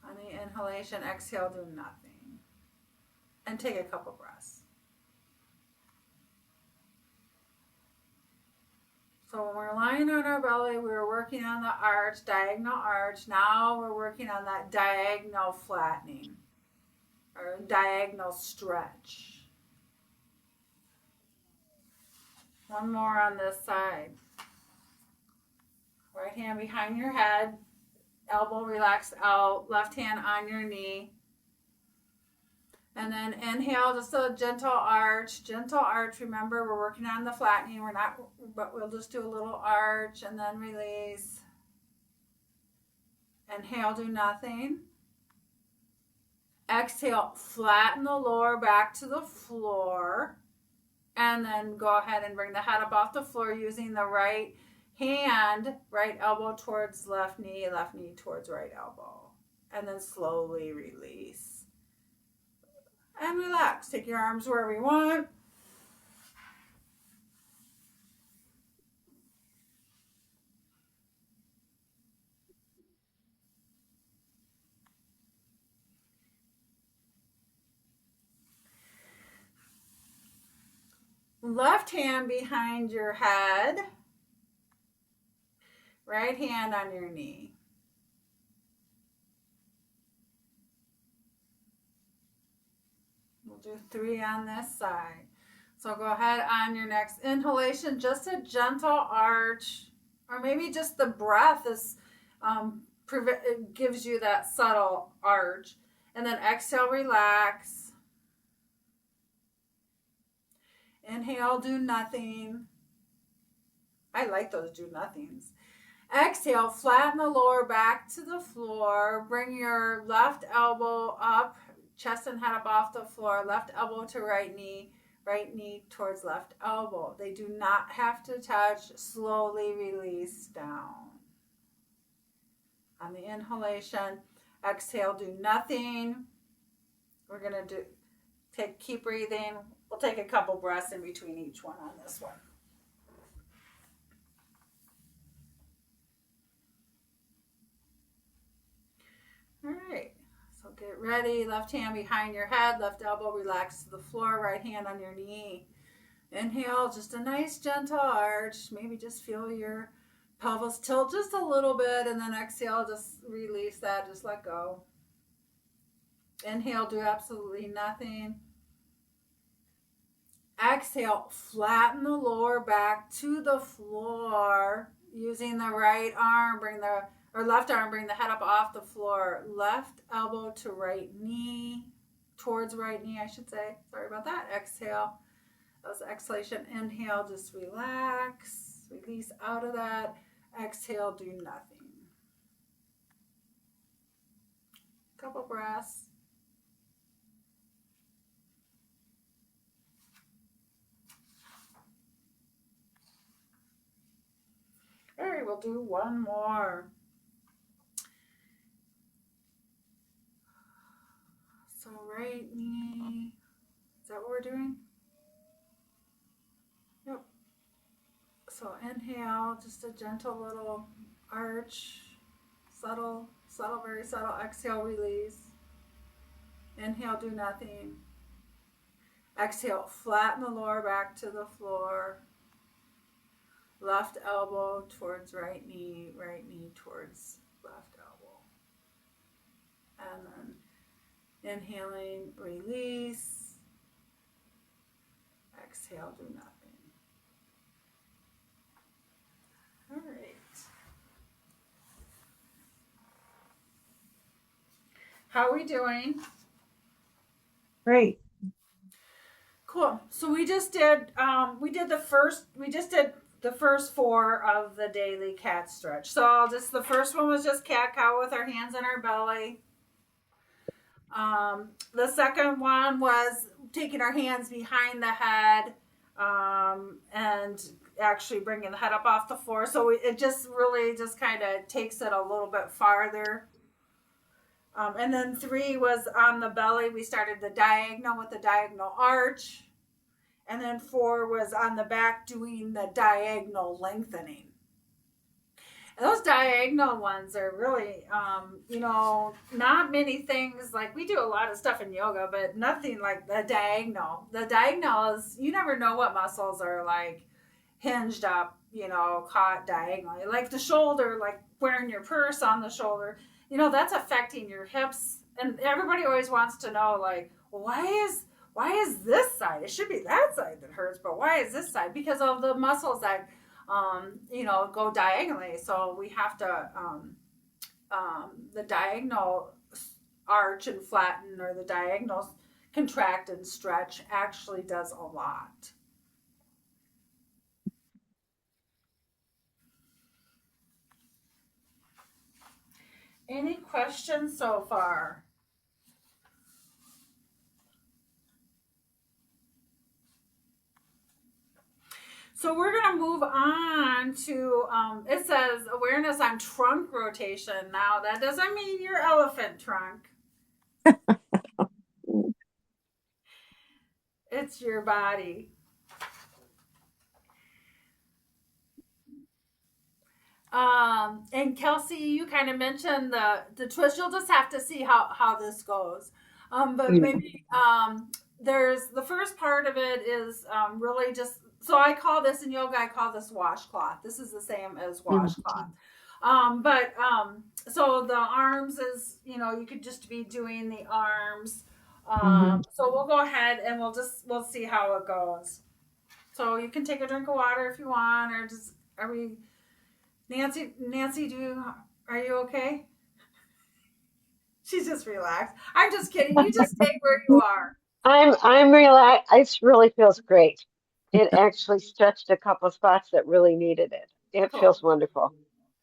On the inhalation, exhale, do nothing. And take a couple breaths. So when we're lying on our belly, we were working on the arch, diagonal arch. Now we're working on that diagonal flattening or diagonal stretch. One more on this side. Right hand behind your head, elbow relaxed out, left hand on your knee. And then inhale, just a gentle arch. Remember, we're working on the flattening. But we'll just do a little arch and then release. Inhale, do nothing. Exhale, flatten the lower back to the floor. And then go ahead and bring the head up off the floor using the right hand, right elbow towards left knee towards right elbow. And then slowly release. And relax. Take your arms wherever you want. Left hand behind your head. Right hand on your knee. We'll do 3 on this side. So go ahead on your next inhalation, just a gentle arch, or maybe just the breath is it gives you that subtle arch. And then exhale, relax. Inhale, do nothing. I like those do nothings. Exhale, flatten the lower back to the floor. Bring your left elbow up, chest and head up off the floor. Left elbow to right knee towards left elbow. They do not have to touch. Slowly release down. On the inhalation, exhale, do nothing. We're going to keep breathing. We'll take a couple breaths in between each one on this one. All right, so get ready. Left hand behind your head, left elbow relax to the floor, right hand on your knee. Inhale, just a nice gentle arch. Maybe just feel your pelvis tilt just a little bit, and then exhale, just release that, just let go. Inhale, do absolutely nothing. Exhale, flatten the lower back to the floor. Using the right arm, left arm, bring the head up off the floor. Left elbow to right knee, towards right knee, I should say. Sorry about that. Exhale. That was exhalation. Inhale, just relax. Release out of that. Exhale, do nothing. Couple breaths. All right, we'll do one more. So right knee, is that what we're doing? Yep. So inhale, just a gentle little arch, subtle, very subtle. Exhale, release. Inhale, do nothing. Exhale, flatten the lower back to the floor. Left elbow towards right knee towards left elbow. And then inhaling, release. Exhale, do nothing. All right. How are we doing? Great. Cool. So we just did the first 4 of the daily cat stretch. So the first one was just cat cow with our hands on our belly. The second one was taking our hands behind the head and actually bringing the head up off the floor. So it just really just kind of takes it a little bit farther. And then 3 was on the belly. We started the diagonal with the diagonal arch. And then 4 was on the back doing the diagonal lengthening. And those diagonal ones are really, not many things. Like we do a lot of stuff in yoga, but nothing like the diagonal. The diagonal is, you never know what muscles are like hinged up, caught diagonally. Like the shoulder, like wearing your purse on the shoulder, that's affecting your hips. And everybody always wants to know, like, well, why is this side? It should be that side that hurts, but why is this side? Because of the muscles that, go diagonally. So we have to, the diagonal arch and flatten, or the diagonal contract and stretch actually does a lot. Any questions so far? So we're going to move on to, it says awareness on trunk rotation. Now, that doesn't mean your elephant trunk. It's your body. And Kelsey, you kind of mentioned the twist. You'll just have to see how this goes. But maybe there's the first part of it is really just so I call this in yoga, I call this washcloth. This is the same as washcloth. So the arms is, you could just be doing the arms. So we'll go ahead and we'll see how it goes. So you can take a drink of water if you want, or Nancy, are you okay? She's just relaxed. I'm just kidding. You just take where you are. I'm relaxed. It really feels great. It actually stretched a couple spots that really needed it. It Cool. feels wonderful.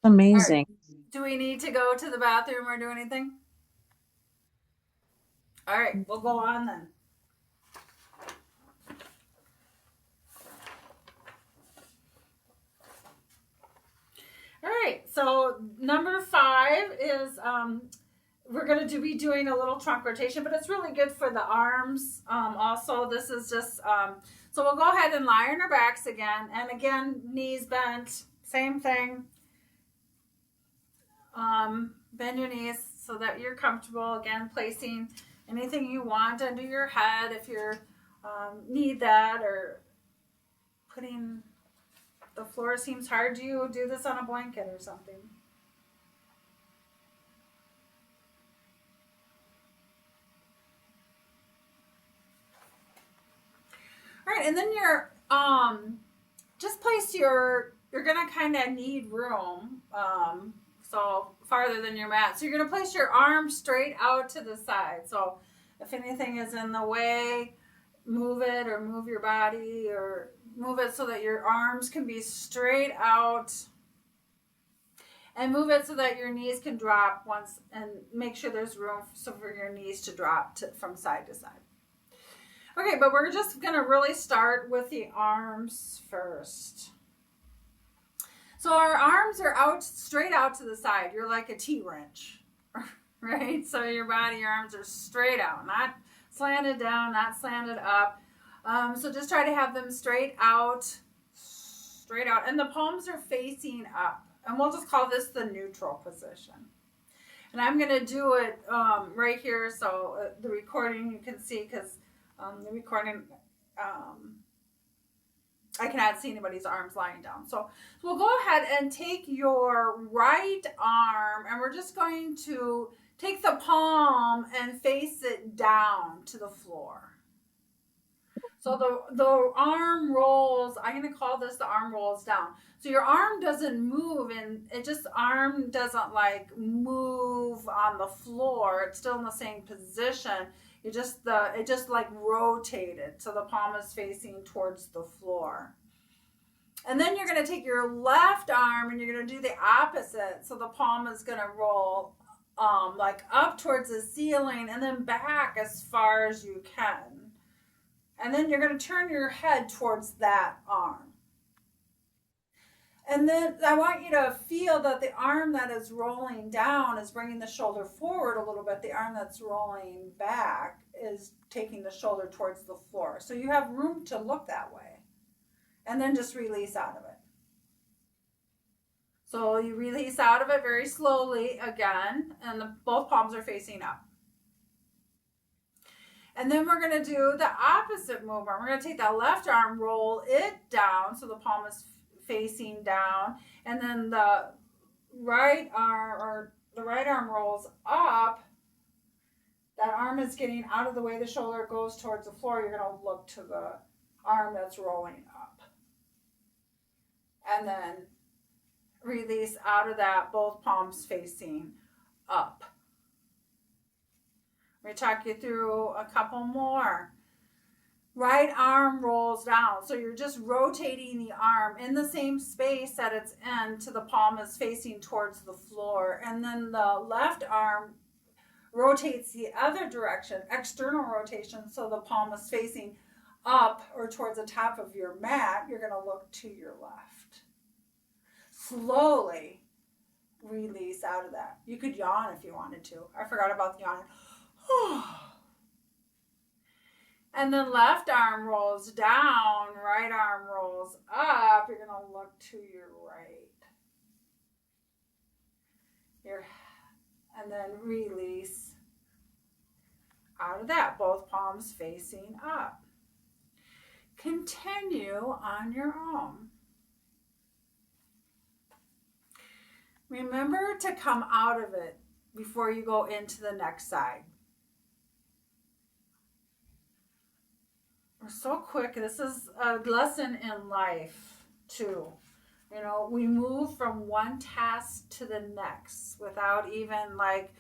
Amazing. Right. Do we need to go to the bathroom or do anything? All right, we'll go on then. All right, so number 5 is we're going to be doing a little trunk rotation, but it's really good for the arms. Also, this is just, so we'll go ahead and lie on our backs again. And again, knees bent, same thing. Bend your knees so that you're comfortable. Again, placing anything you want under your head if you need that, or putting, the floor seems hard to you, do this on a blanket or something. All right, and then you're just place you're gonna kind of need room, so farther than your mat. So you're gonna place your arms straight out to the side. So if anything is in the way, move it, or move your body, or move it so that your arms can be straight out, and move it so that your knees can drop once, and make sure there's room for your knees to drop from side to side. Okay, but we're just going to really start with the arms first. So our arms are out, straight out to the side. You're like a T-wrench, right? So your arms are straight out, not slanted down, not slanted up. So just try to have them straight out, and the palms are facing up. And we'll just call this the neutral position. And I'm going to do it right here, so the recording you can see, because the recording, I cannot see anybody's arms lying down. So we'll go ahead and take your right arm, and we're just going to take the palm and face it down to the floor. So the arm rolls, I'm going to call this the arm rolls down. So your arm doesn't move, and arm doesn't like move on the floor. It's still in the same position. It just like rotated. So the palm is facing towards the floor. And then you're going to take your left arm and you're going to do the opposite. So the palm is going to roll like up towards the ceiling and then back as far as you can. And then you're going to turn your head towards that arm. And then I want you to feel that the arm that is rolling down is bringing the shoulder forward a little bit. The arm that's rolling back is taking the shoulder towards the floor. So you have room to look that way. And then just release out of it. So you release out of it very slowly again, and both palms are facing up. And then we're going to do the opposite movement. We're going to take that left arm, roll it down so the palm is facing down, and then the right arm rolls up. That arm is getting out of the way the shoulder goes towards the floor. You're going to look to the arm that's rolling up. And then release out of that, both palms facing up. Let me talk you through a couple more. Right arm rolls down. So you're just rotating the arm in the same space at its end to the palm is facing towards the floor. And then the left arm rotates the other direction, external rotation, so the palm is facing up or towards the top of your mat. You're going to look to your left. Slowly release out of that. You could yawn if you wanted to. I forgot about the yawning. And then left arm rolls down, right arm rolls up. You're going to look to your right. And then release out of that, both palms facing up. continue on your own. Remember to come out of it before you go into the next side. We're so quick. This is a lesson in life, too. You know, we move from one task to the next without even, like,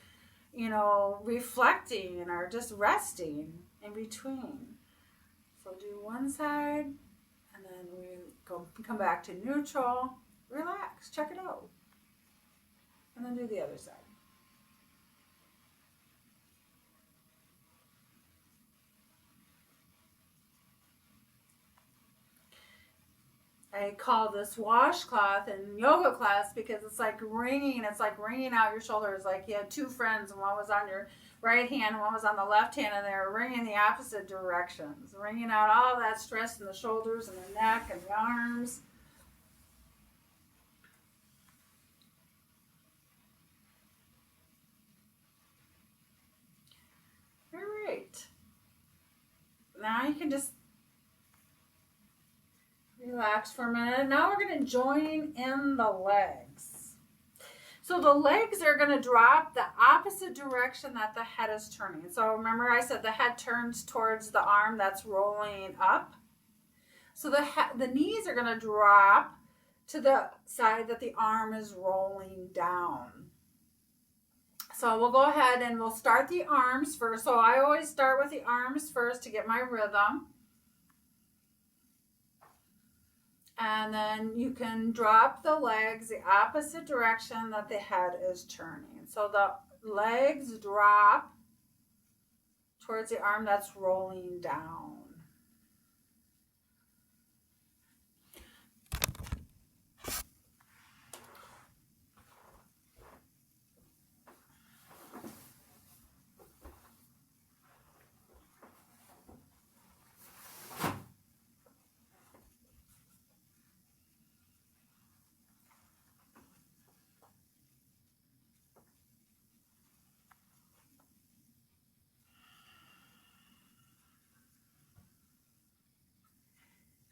you know, reflecting or just resting in between. So do one side, and then we come back to neutral, relax, check it out, and then do the other side. I call this washcloth in yoga class because it's like wringing out your shoulders. Like you had two friends, and one was on your right hand and one was on the left hand, and they were wringing the opposite directions, wringing out all that stress in the shoulders and the neck and the arms. All right. Now you can just relax for a minute. Now we're going to join in the legs. So the legs are going to drop the opposite direction that the head is turning. So remember I said the head turns towards the arm that's rolling up. So the knees are going to drop to the side that the arm is rolling down. So we'll go ahead and we'll start the arms first. So I always start with the arms first to get my rhythm. And then you can drop the legs the opposite direction that the head is turning. So the legs drop towards the arm that's rolling down.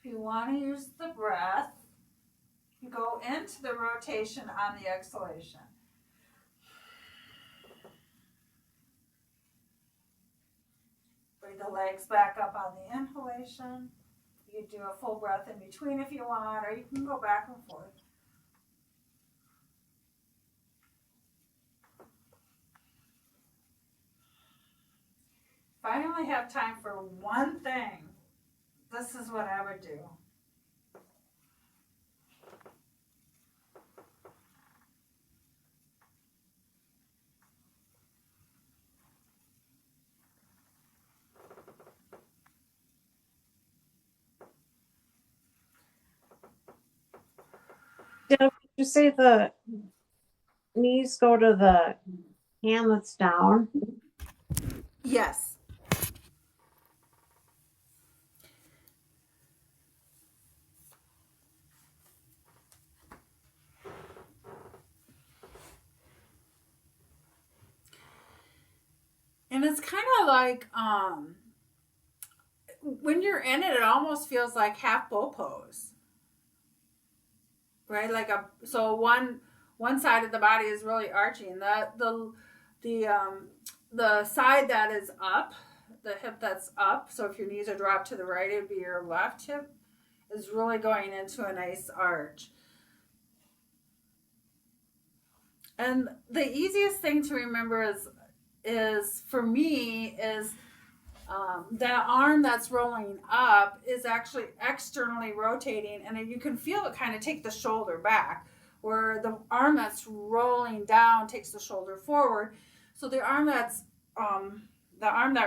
If you want to use the breath, you go into the rotation on the exhalation. Bring the legs back up on the inhalation. You can do a full breath in between if you want, or you can go back and forth. If I only have time for one thing, this is what I would do. Did you say the knees go to the hand that's down? Yes. And it's kind of like when you're in it, it almost feels like half bow pose, right? Like so one side of the body is really arching. The side that is up, the hip that's up. So if your knees are dropped to the right, it would be your left hip is really going into a nice arch. And the easiest thing to remember is for me is that arm that's rolling up is actually externally rotating, and you can feel it kind of take the shoulder back, where the arm that's rolling down takes the shoulder forward. So the arm that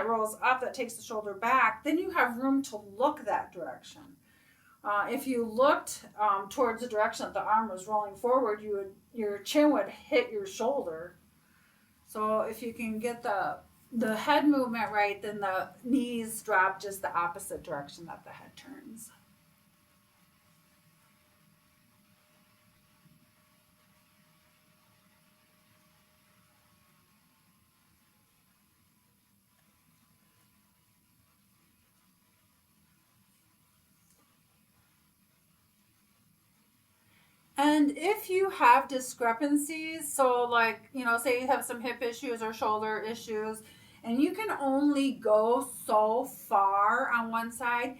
rolls up that takes the shoulder back, then you have room to look that direction. If you looked towards the direction that the arm was rolling forward, your chin would hit your shoulder. So if you can get the head movement right, then the knees drop just the opposite direction that the head turns. And if you have discrepancies, so like, say you have some hip issues or shoulder issues, and you can only go so far on one side,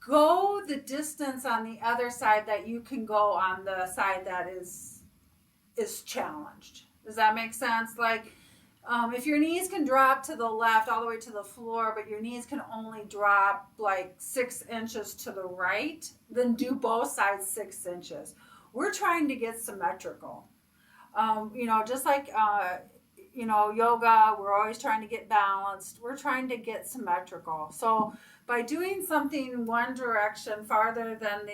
go the distance on the other side that you can go on the side that is challenged. Does that make sense? Like, if your knees can drop to the left all the way to the floor, but your knees can only drop like 6 inches to the right, then do both sides 6 inches. We're trying to get symmetrical. Just like, yoga, we're always trying to get balanced. We're trying to get symmetrical. So by doing something one direction farther than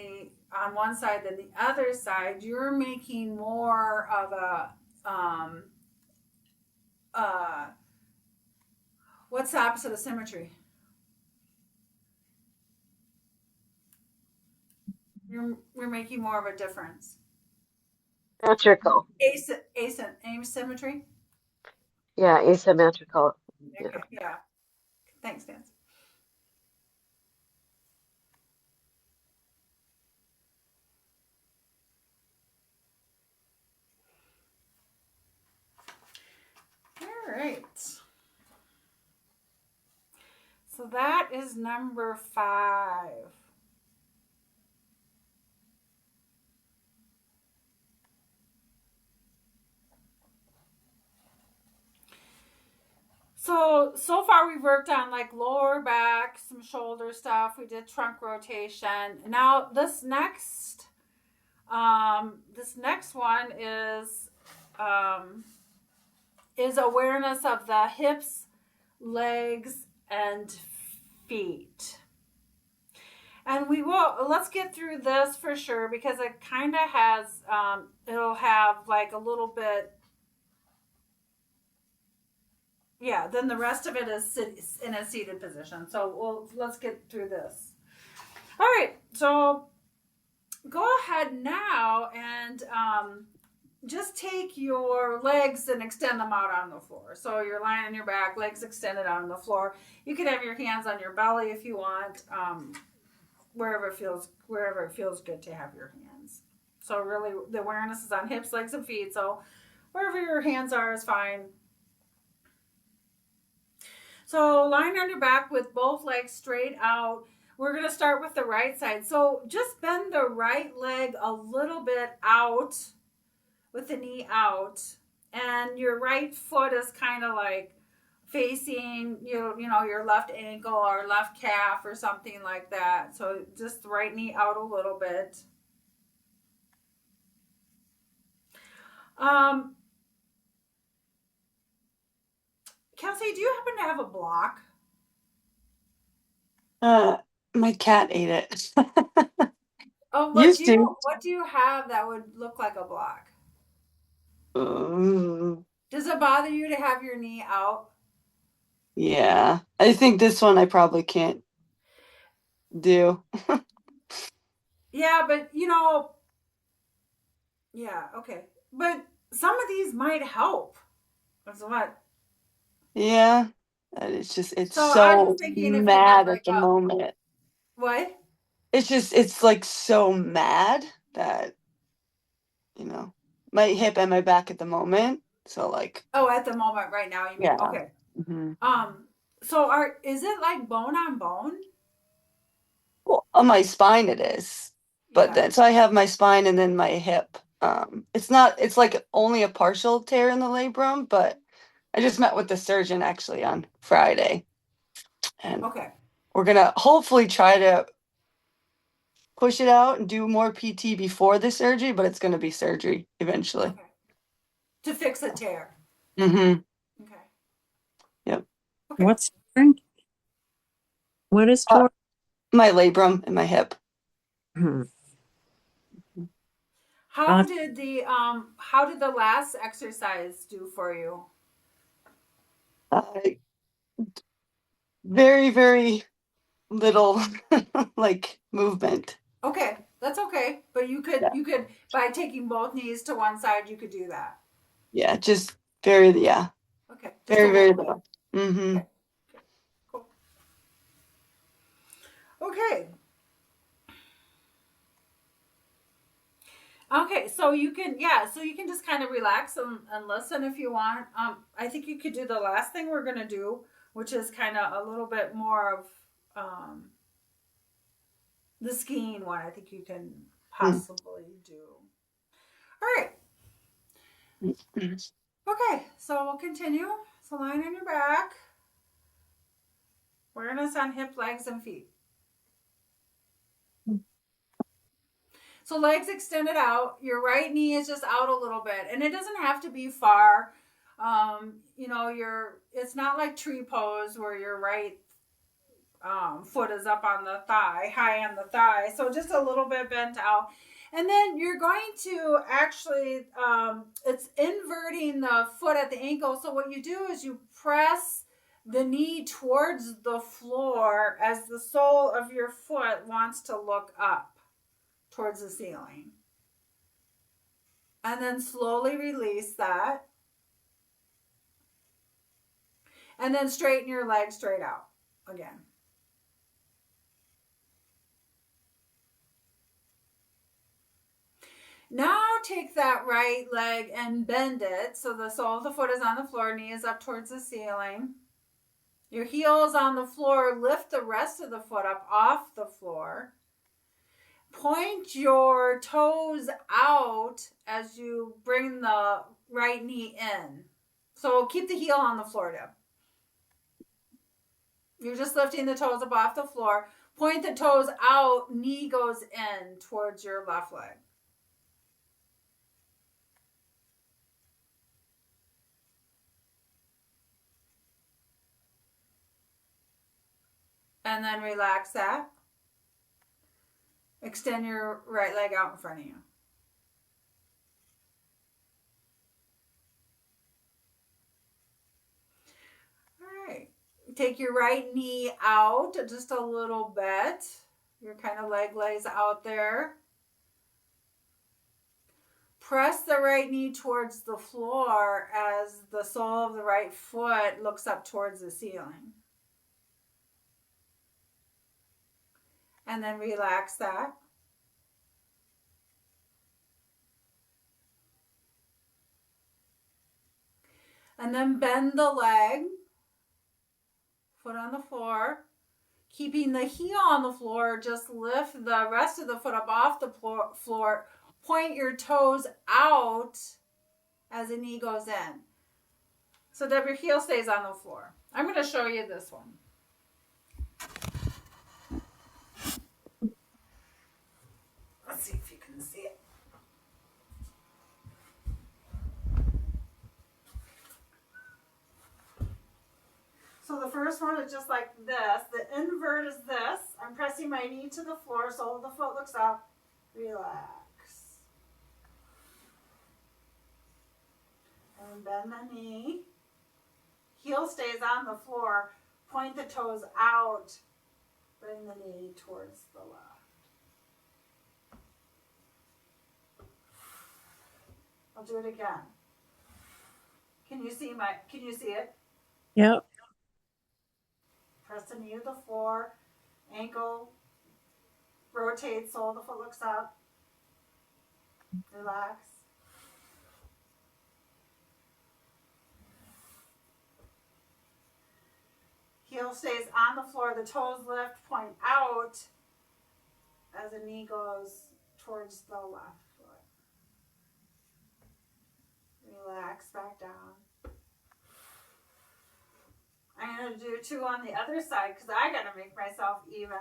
on one side than the other side, you're making more of a, what's the opposite of symmetry? You're making more of a difference. Symmetrical. Asymmetry? Yeah, asymmetrical. Yeah. Okay, yeah. Thanks, Dan. All right. So that is number 5. So far we've worked on like lower back, some shoulder stuff. We did trunk rotation. Now this next one is awareness of the hips, legs, and feet. And let's get through this for sure, because it kind of has, it'll have like a little bit, yeah, then the rest of it is in a seated position. So let's get through this. All right, so go ahead now and just take your legs and extend them out on the floor. So you're lying on your back, legs extended out on the floor. You can have your hands on your belly if you want, wherever it feels good to have your hands. So really the awareness is on hips, legs, and feet. So wherever your hands are is fine. So lying on your back with both legs straight out. We're going to start with the right side. So just bend the right leg a little bit out with the knee out. And your right foot is kind of like facing your left ankle or left calf or something like that. So just the right knee out a little bit. Kelsey, do you happen to have a block? My cat ate it. Oh, what do you have that would look like a block? Does it bother you to have your knee out? Yeah, I think this one I probably can't do. Yeah, but yeah, okay. But some of these might help. That's what. Yeah, it's So I'm so just thinking if you had mad like at the moment. what? It's like so mad that, my hip and my back at the moment. So like, Oh, at the moment right now you mean. yeah. Okay. Mm-hmm. So is it like bone on bone? Well, on my spine it is. But Yeah. then so I have my spine and then my hip. It's like only a partial tear in the labrum, but I just met with the surgeon actually on Friday. And Okay. we're gonna hopefully try to push it out and do more PT before the surgery, but it's gonna be surgery eventually. Okay. To fix a tear. Mm-hmm. Okay. Yep. Okay. What's torn? What is torn? My labrum and my hip. Hmm. How did the last exercise do for you? Very, very little like movement. Okay, that's okay. But you could by taking both knees to one side, you could do that. Yeah, just very, yeah. Okay. Just Very, a very little bit. little. Mm-hmm. Okay. Cool. Okay. Okay, so you can, yeah, so you can just kind of relax and listen if you want. I think you could do the last thing we're gonna do, which is kind of a little bit more of um, the skiing one. I think you can Mm. possibly do. All right. Okay, so we'll continue. So lying on your back, awareness on hip, legs, and feet. So legs extended out. Your right knee is just out a little bit, and it doesn't have to be far. You know, it's not like tree pose where your right foot is up on the thigh, high on the thigh. So just a little bit bent out. And then you're going to actually, it's inverting the foot at the ankle. So what you do is you press the knee towards the floor as the sole of your foot wants to look up towards the ceiling. And then slowly release that. And then straighten your leg straight out again. Now take that right leg and bend it so the sole of the foot is on the floor, knee is up towards the ceiling. Your heel is on the floor, lift the rest of the foot up off the floor. Point your toes out as you bring the right knee in. So keep the heel on the floor, Deb. You're just lifting the toes up off the floor. Point the toes out, knee goes in towards your left leg. And then relax that. Extend your right leg out in front of you. All right. Take your right knee out just a little bit. Your kind of leg lays out there. Press the right knee towards the floor as the sole of the right foot looks up towards the ceiling. And then relax that. And then bend the leg, foot on the floor. Keeping the heel on the floor, just lift the rest of the foot up off the floor. Point your toes out as the knee goes in. So that your heel stays on the floor. I'm going to show you this one. Let's see if you can see it. So the first one is just like this. The invert is this. I'm pressing my knee to the floor, sole of the foot looks up. Relax. And bend the knee. Heel stays on the floor. Point the toes out. Bring the knee towards the left. I'll do it again. Can you see it? Yep. Press the knee to the floor. Ankle rotates, sole of the foot looks up. Relax. Heel stays on the floor, the toes lift, point out as the knee goes towards the left foot. Relax back down. I'm going to do two on the other side because I got to make myself even.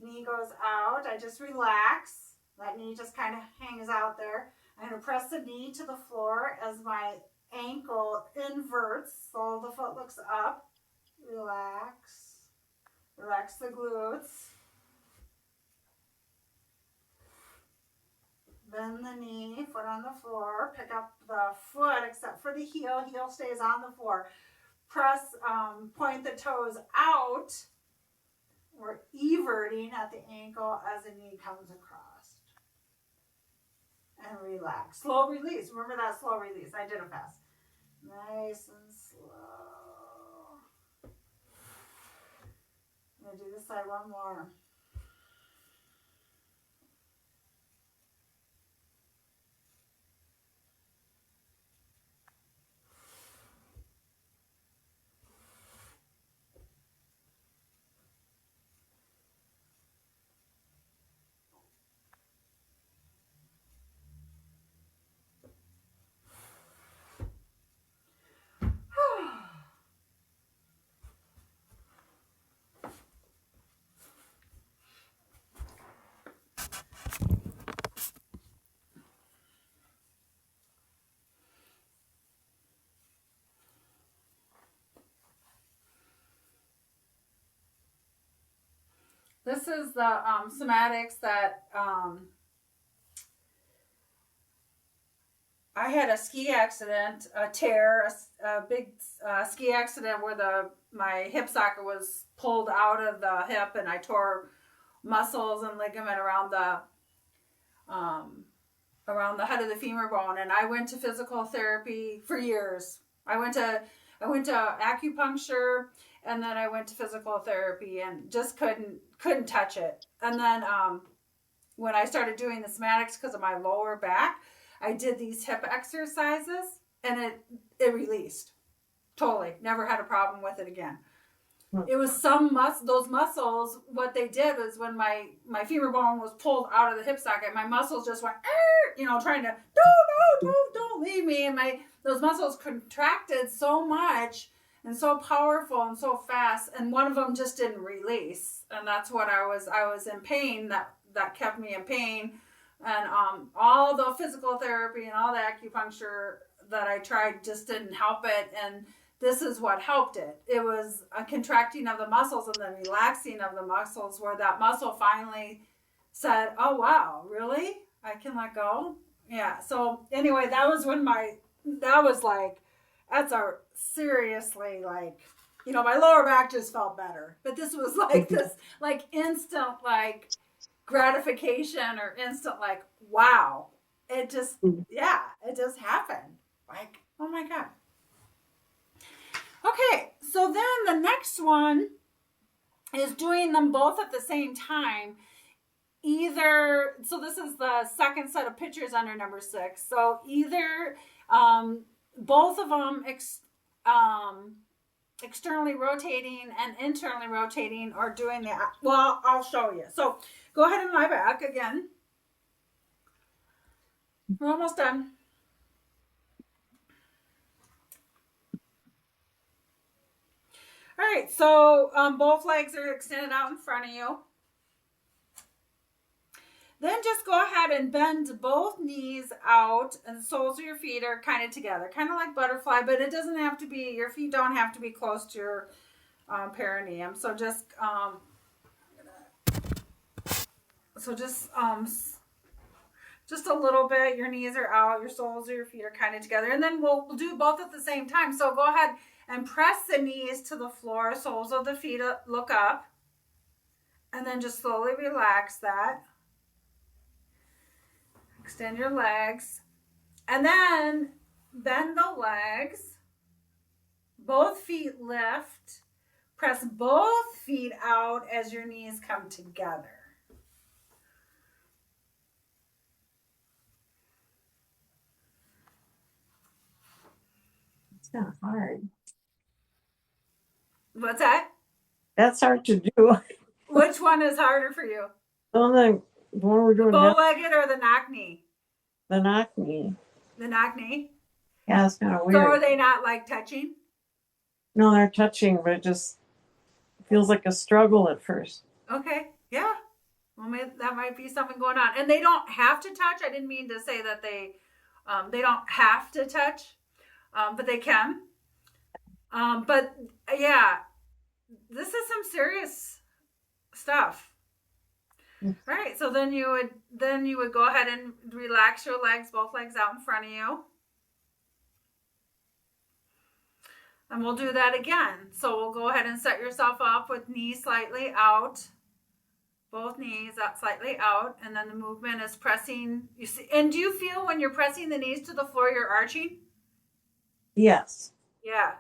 Knee goes out. I just relax. That knee just kind of hangs out there. I'm going to press the knee to the floor as my ankle inverts. So the foot looks up. Relax. Relax the glutes. Bend the knee, foot on the floor. Pick up the foot except for the heel. Heel stays on the floor. Press, point the toes out. We're everting at the ankle as the knee comes across. And relax. Slow release. Remember that slow release. I did it fast. Nice and slow. I'm going to do this side one more. This is the somatics that I had a ski accident, a tear, a big ski accident where my hip socket was pulled out of the hip, and I tore muscles and ligament around the head of the femur bone. And I went to physical therapy for years. I went to acupuncture, and then I went to physical therapy, and just couldn't touch it. And then when I started doing the somatics because of my lower back, I did these hip exercises, and it released totally. Never had a problem with it again. It was those muscles. What they did was when my femur bone was pulled out of the hip socket, my muscles just went, trying to don't leave me, and those muscles contracted so much and so powerful and so fast, and one of them just didn't release, and that's what I was in pain. That kept me in pain. And all the physical therapy and all the acupuncture that I tried just didn't help it. And this is what helped it. It was a contracting of the muscles and then relaxing of the muscles, where that muscle finally said, oh, wow, really? I can let go? Yeah. So anyway, that was when that's a seriously, like, my lower back just felt better. But this was like this, like, instant, like, gratification, or instant, like, wow, it just happened, like, oh my God. Okay, so then the next one is doing them both at the same time. So this is the second set of pictures under number 6. So either both of them externally rotating and internally rotating, or doing that. Well, I'll show you. So go ahead and lie back again. We're almost done. All right, so both legs are extended out in front of you. Then just go ahead and bend both knees out, and the soles of your feet are kind of together, kind of like butterfly, but it doesn't have to be, your feet don't have to be close to your perineum. So just just a little bit. Your knees are out, your soles of your feet are kind of together, and then we'll do both at the same time. So go ahead and press the knees to the floor, soles of the feet look up, and then just slowly relax that. Extend your legs, and then bend the legs. Both feet lift. Press both feet out as your knees come together. It's kind of hard. What's that? That's hard to do. Which one is harder for you? The one we're doing now, Bow-legged or the knock knee? the knock knee. The knock knee? Yeah, it's kind of weird. So are they not like touching? No, they're touching, but it just feels like a struggle at first. Okay, yeah. Well, that might be something going on. And they don't have to touch. I didn't mean to say that they don't have to touch, but they can. But yeah, this is some serious stuff. All right, so then you would go ahead and relax your legs, both legs out in front of you. And we'll do that again. So we'll go ahead and set yourself up with knees slightly out. Both knees up slightly out. And then the movement is pressing. You see, and do you feel when you're pressing the knees to the floor, you're arching? Yes. Yeah.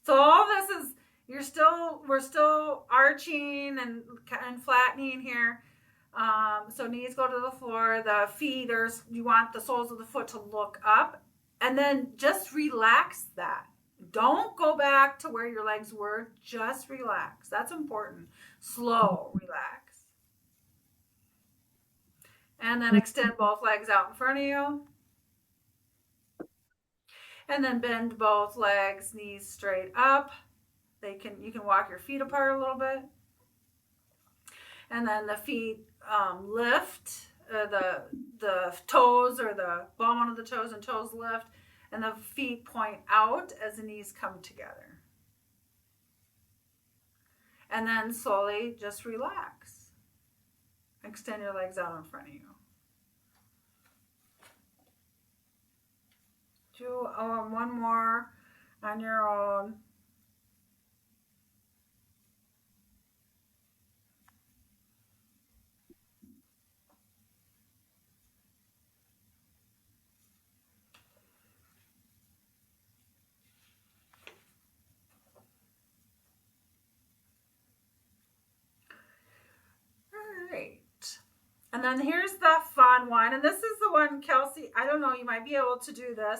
So all this is, we're still arching and flattening here. So knees go to the floor. The feet you want the soles of the foot to look up. And then just relax that. Don't go back to where your legs were. Just relax. That's important. Slow, relax. And then extend both legs out in front of you. And then bend both legs, knees straight up. You can walk your feet apart a little bit. And then the feet lift. The toes, or the bone of the toes and toes lift. And the feet point out as the knees come together. And then slowly just relax. Extend your legs out in front of you. Do one more on your own. All right. And then here's the fun one. And this is the one, Kelsey, I don't know, you might be able to do this.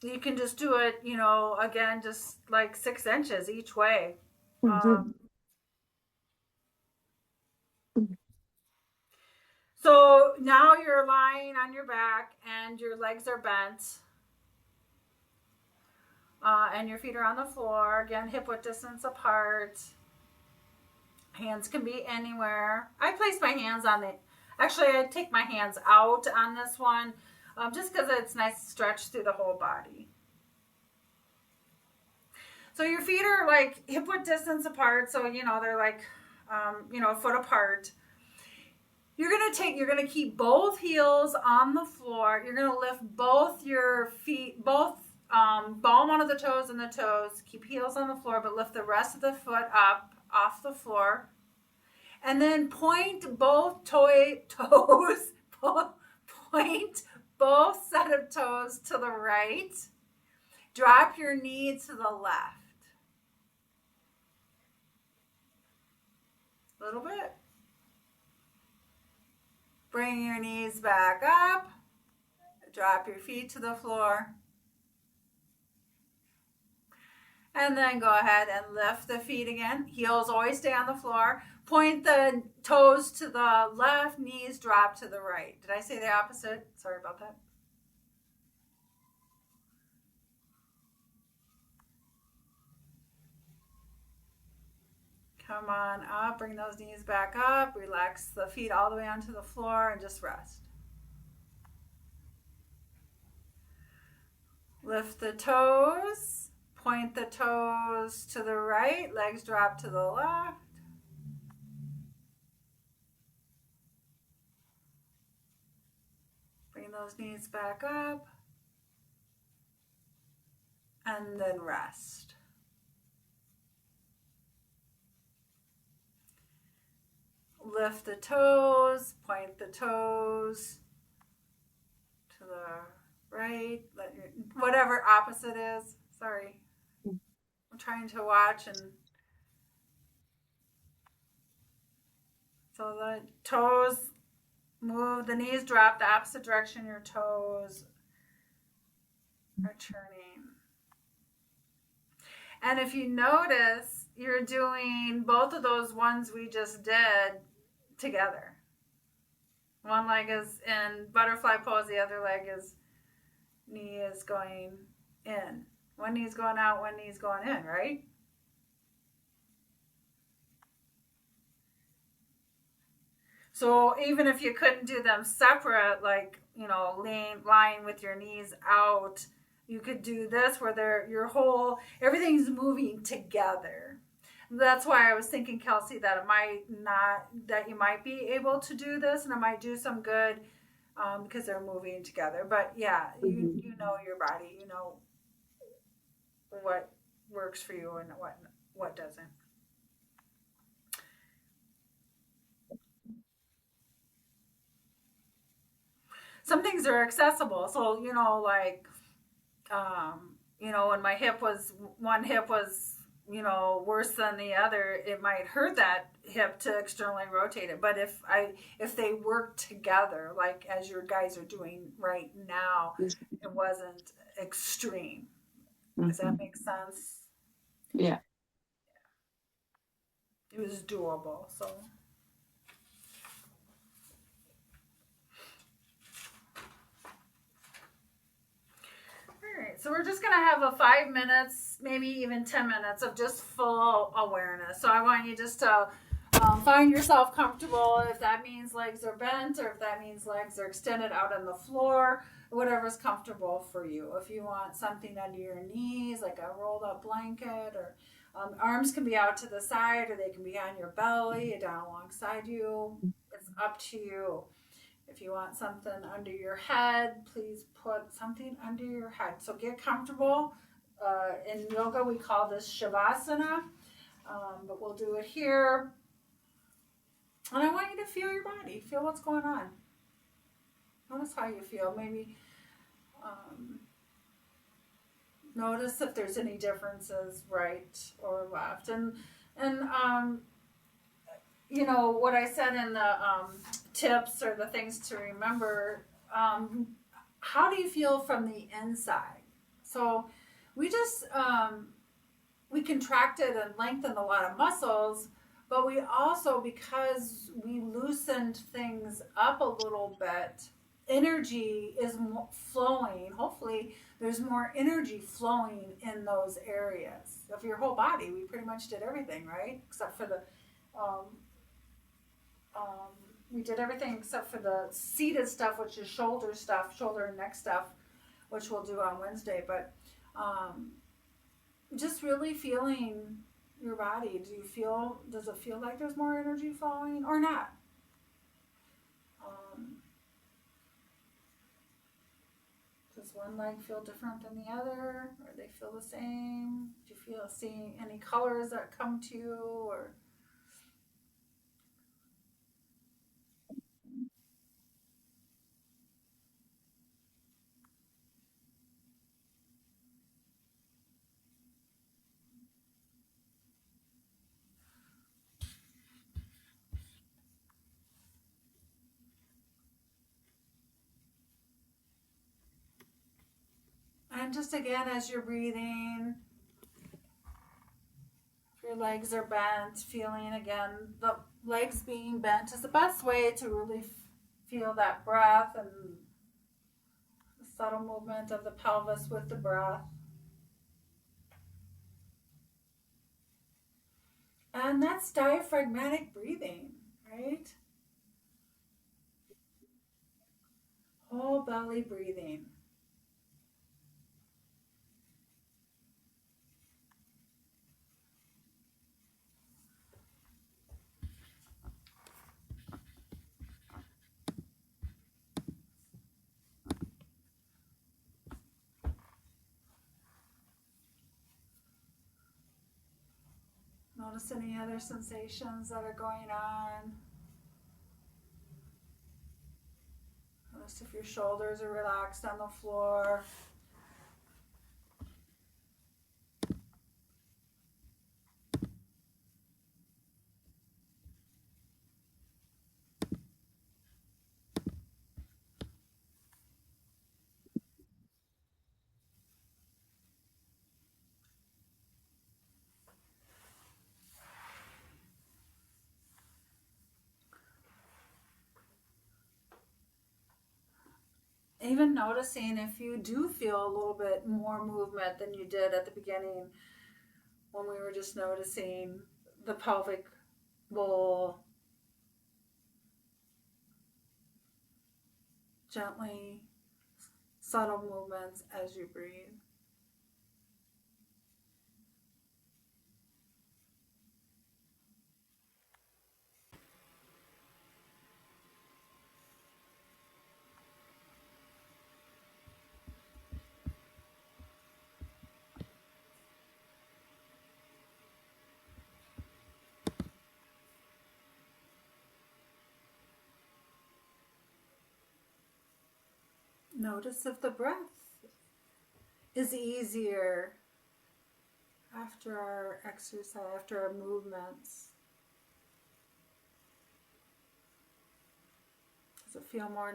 You can just do it, you know, again, just like 6 inches each way. So now you're lying on your back and your legs are bent. And your feet are on the floor. Again, hip width distance apart. Hands can be anywhere. I place my hands on the, actually I take my hands out on this one just because it's nice to stretch through the whole body. So your feet are like hip width distance apart. So, you know, they're like, a foot apart. You're going to keep both heels on the floor. You're going to lift both your feet, ball one of the toes and the toes. Keep heels on the floor, but lift the rest of the foot up off the floor. And then point both toes, point both set of toes to the right. Drop your knee to the left. A little bit. Bring your knees back up. Drop your feet to the floor. And then go ahead and lift the feet again. Heels always stay on the floor. Point the toes to the left, knees drop to the right. Did I say the opposite? Sorry about that. Come on up, bring those knees back up. Relax the feet all the way onto the floor and just rest. Lift the toes. Point the toes to the right, legs drop to the left. Bring those knees back up. And then rest. Lift the toes, point the toes to the right, whatever opposite is. Sorry. I'm trying to watch, and so the toes move, the knees drop the opposite direction your toes are turning. And if you notice, you're doing both of those ones we just did together. One leg is in butterfly pose, the other leg is, knee is going in. One knee's going out, one knee's going in, right? So even if you couldn't do them separate, like, you know, lying with your knees out, you could do this where everything's moving together. That's why I was thinking, Kelsey, that you might be able to do this and it might do some good because they're moving together. But yeah, you know your body, you know what works for you and what doesn't. Some things are accessible. So, you know, like, when one hip was, you know, worse than the other, it might hurt that hip to externally rotate it. But if they work together, like as your guys are doing right now, it wasn't extreme. Does that make sense? Yeah. It was doable, so. All right, so we're just gonna have a 5 minutes, maybe even 10 minutes of just full awareness. So I want you just to find yourself comfortable, if that means legs are bent or if that means legs are extended out on the floor, whatever's comfortable for you. If you want something under your knees, like a rolled up blanket or Arms can be out to the side or they can be on your belly, down alongside you. It's up to you. If you want something under your head, please put something under your head. So get comfortable. In yoga, we call this Shavasana, but we'll do it here. And I want you to feel your body. Feel what's going on. Notice how you feel. Maybe notice if there's any differences, right or left. And you know, what I said in the tips or the things to remember, how do you feel from the inside? So we just, we contracted and lengthened a lot of muscles, but we also, because we loosened things up a little bit, energy is flowing. Hopefully there's more energy flowing in those areas of your whole body. We pretty much did everything, right? Except for the, we did everything except for the seated stuff, which is shoulder stuff, shoulder and neck stuff, which we'll do on Wednesday. But just really feeling your body. Does it feel like there's more energy flowing or not? Does one leg feel different than the other, or they feel the same? Do you feel seeing any colors that come to you, or and just again, as you're breathing, if your legs are bent, feeling again, the legs being bent is the best way to really feel that breath and the subtle movement of the pelvis with the breath. And that's diaphragmatic breathing, right? Whole belly breathing. Notice any other sensations that are going on. Notice if your shoulders are relaxed on the floor. Even noticing if you do feel a little bit more movement than you did at the beginning when we were just noticing the pelvic bowl. Gently, subtle movements as you breathe. Notice if the breath is easier after our exercise, after our movements. Does it feel more?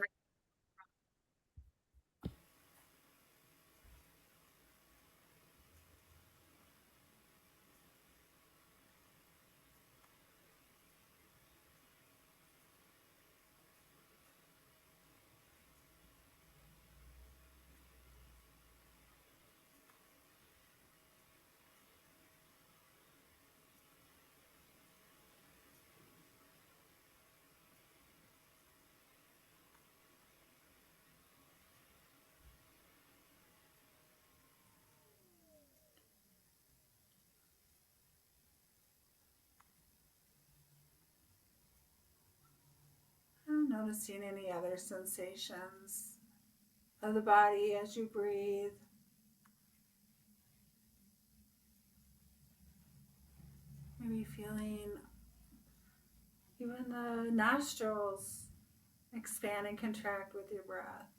Noticing any other sensations of the body as you breathe. Maybe feeling even the nostrils expand and contract with your breath.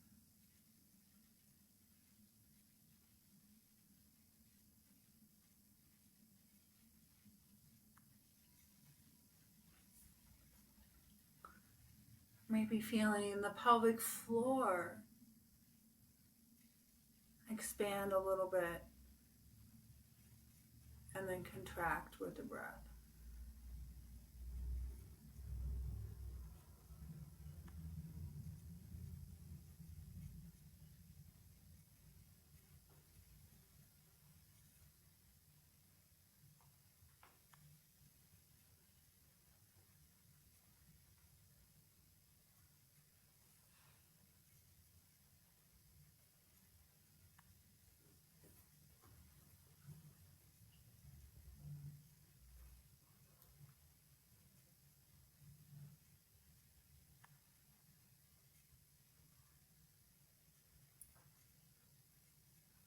Maybe feeling the pelvic floor expand a little bit and then contract with the breath.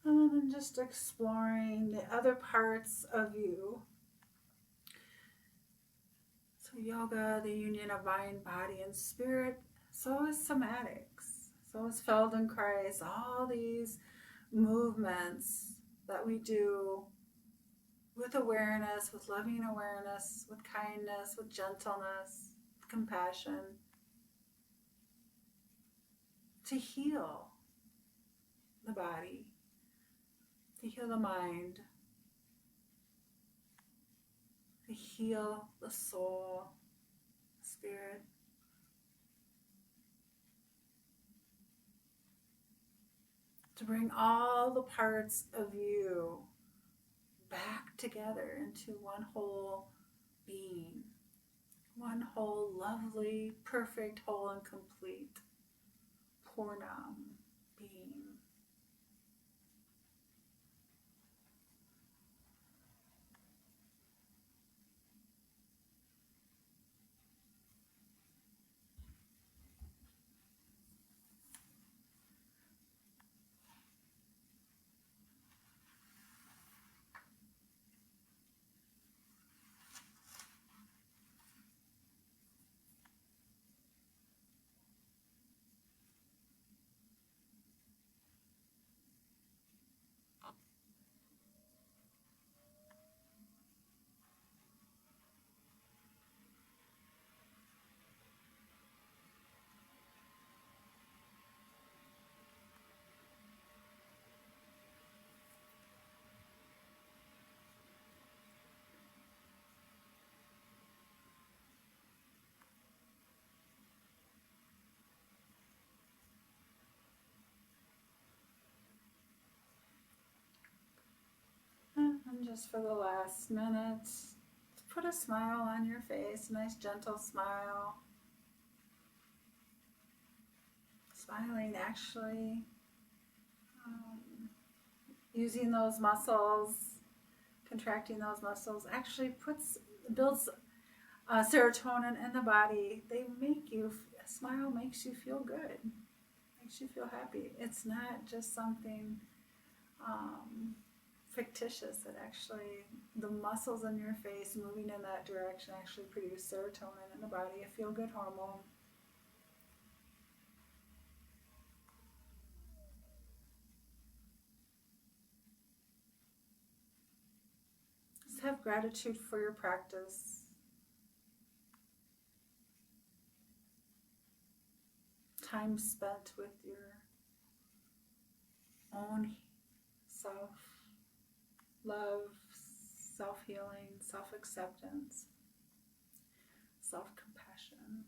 And then just exploring the other parts of you. So yoga, the union of mind, body, and spirit. So is somatics. So is Feldenkrais. All these movements that we do with awareness, with loving awareness, with kindness, with gentleness, with compassion, to heal the body, to heal the mind, to heal the soul, the spirit. To bring all the parts of you back together into one whole being, one whole lovely, perfect, whole and complete Purnam being. And just for the last minute, put a smile on your face, a nice gentle smile. Smiling actually, using those muscles, contracting those muscles actually builds serotonin in the body. A smile makes you feel good, makes you feel happy. It's not just something fictitious. It actually, the muscles in your face moving in that direction actually produce serotonin in the body, a feel-good hormone. Just have gratitude for your practice. Time spent with your own self-love, self-healing, self-acceptance, self-compassion.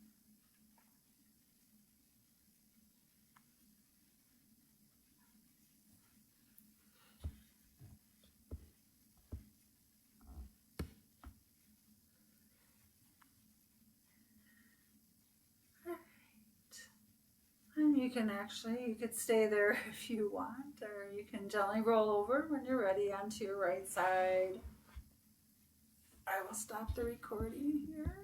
And you could stay there if you want, or you can gently roll over when you're ready onto your right side. I will stop the recording here.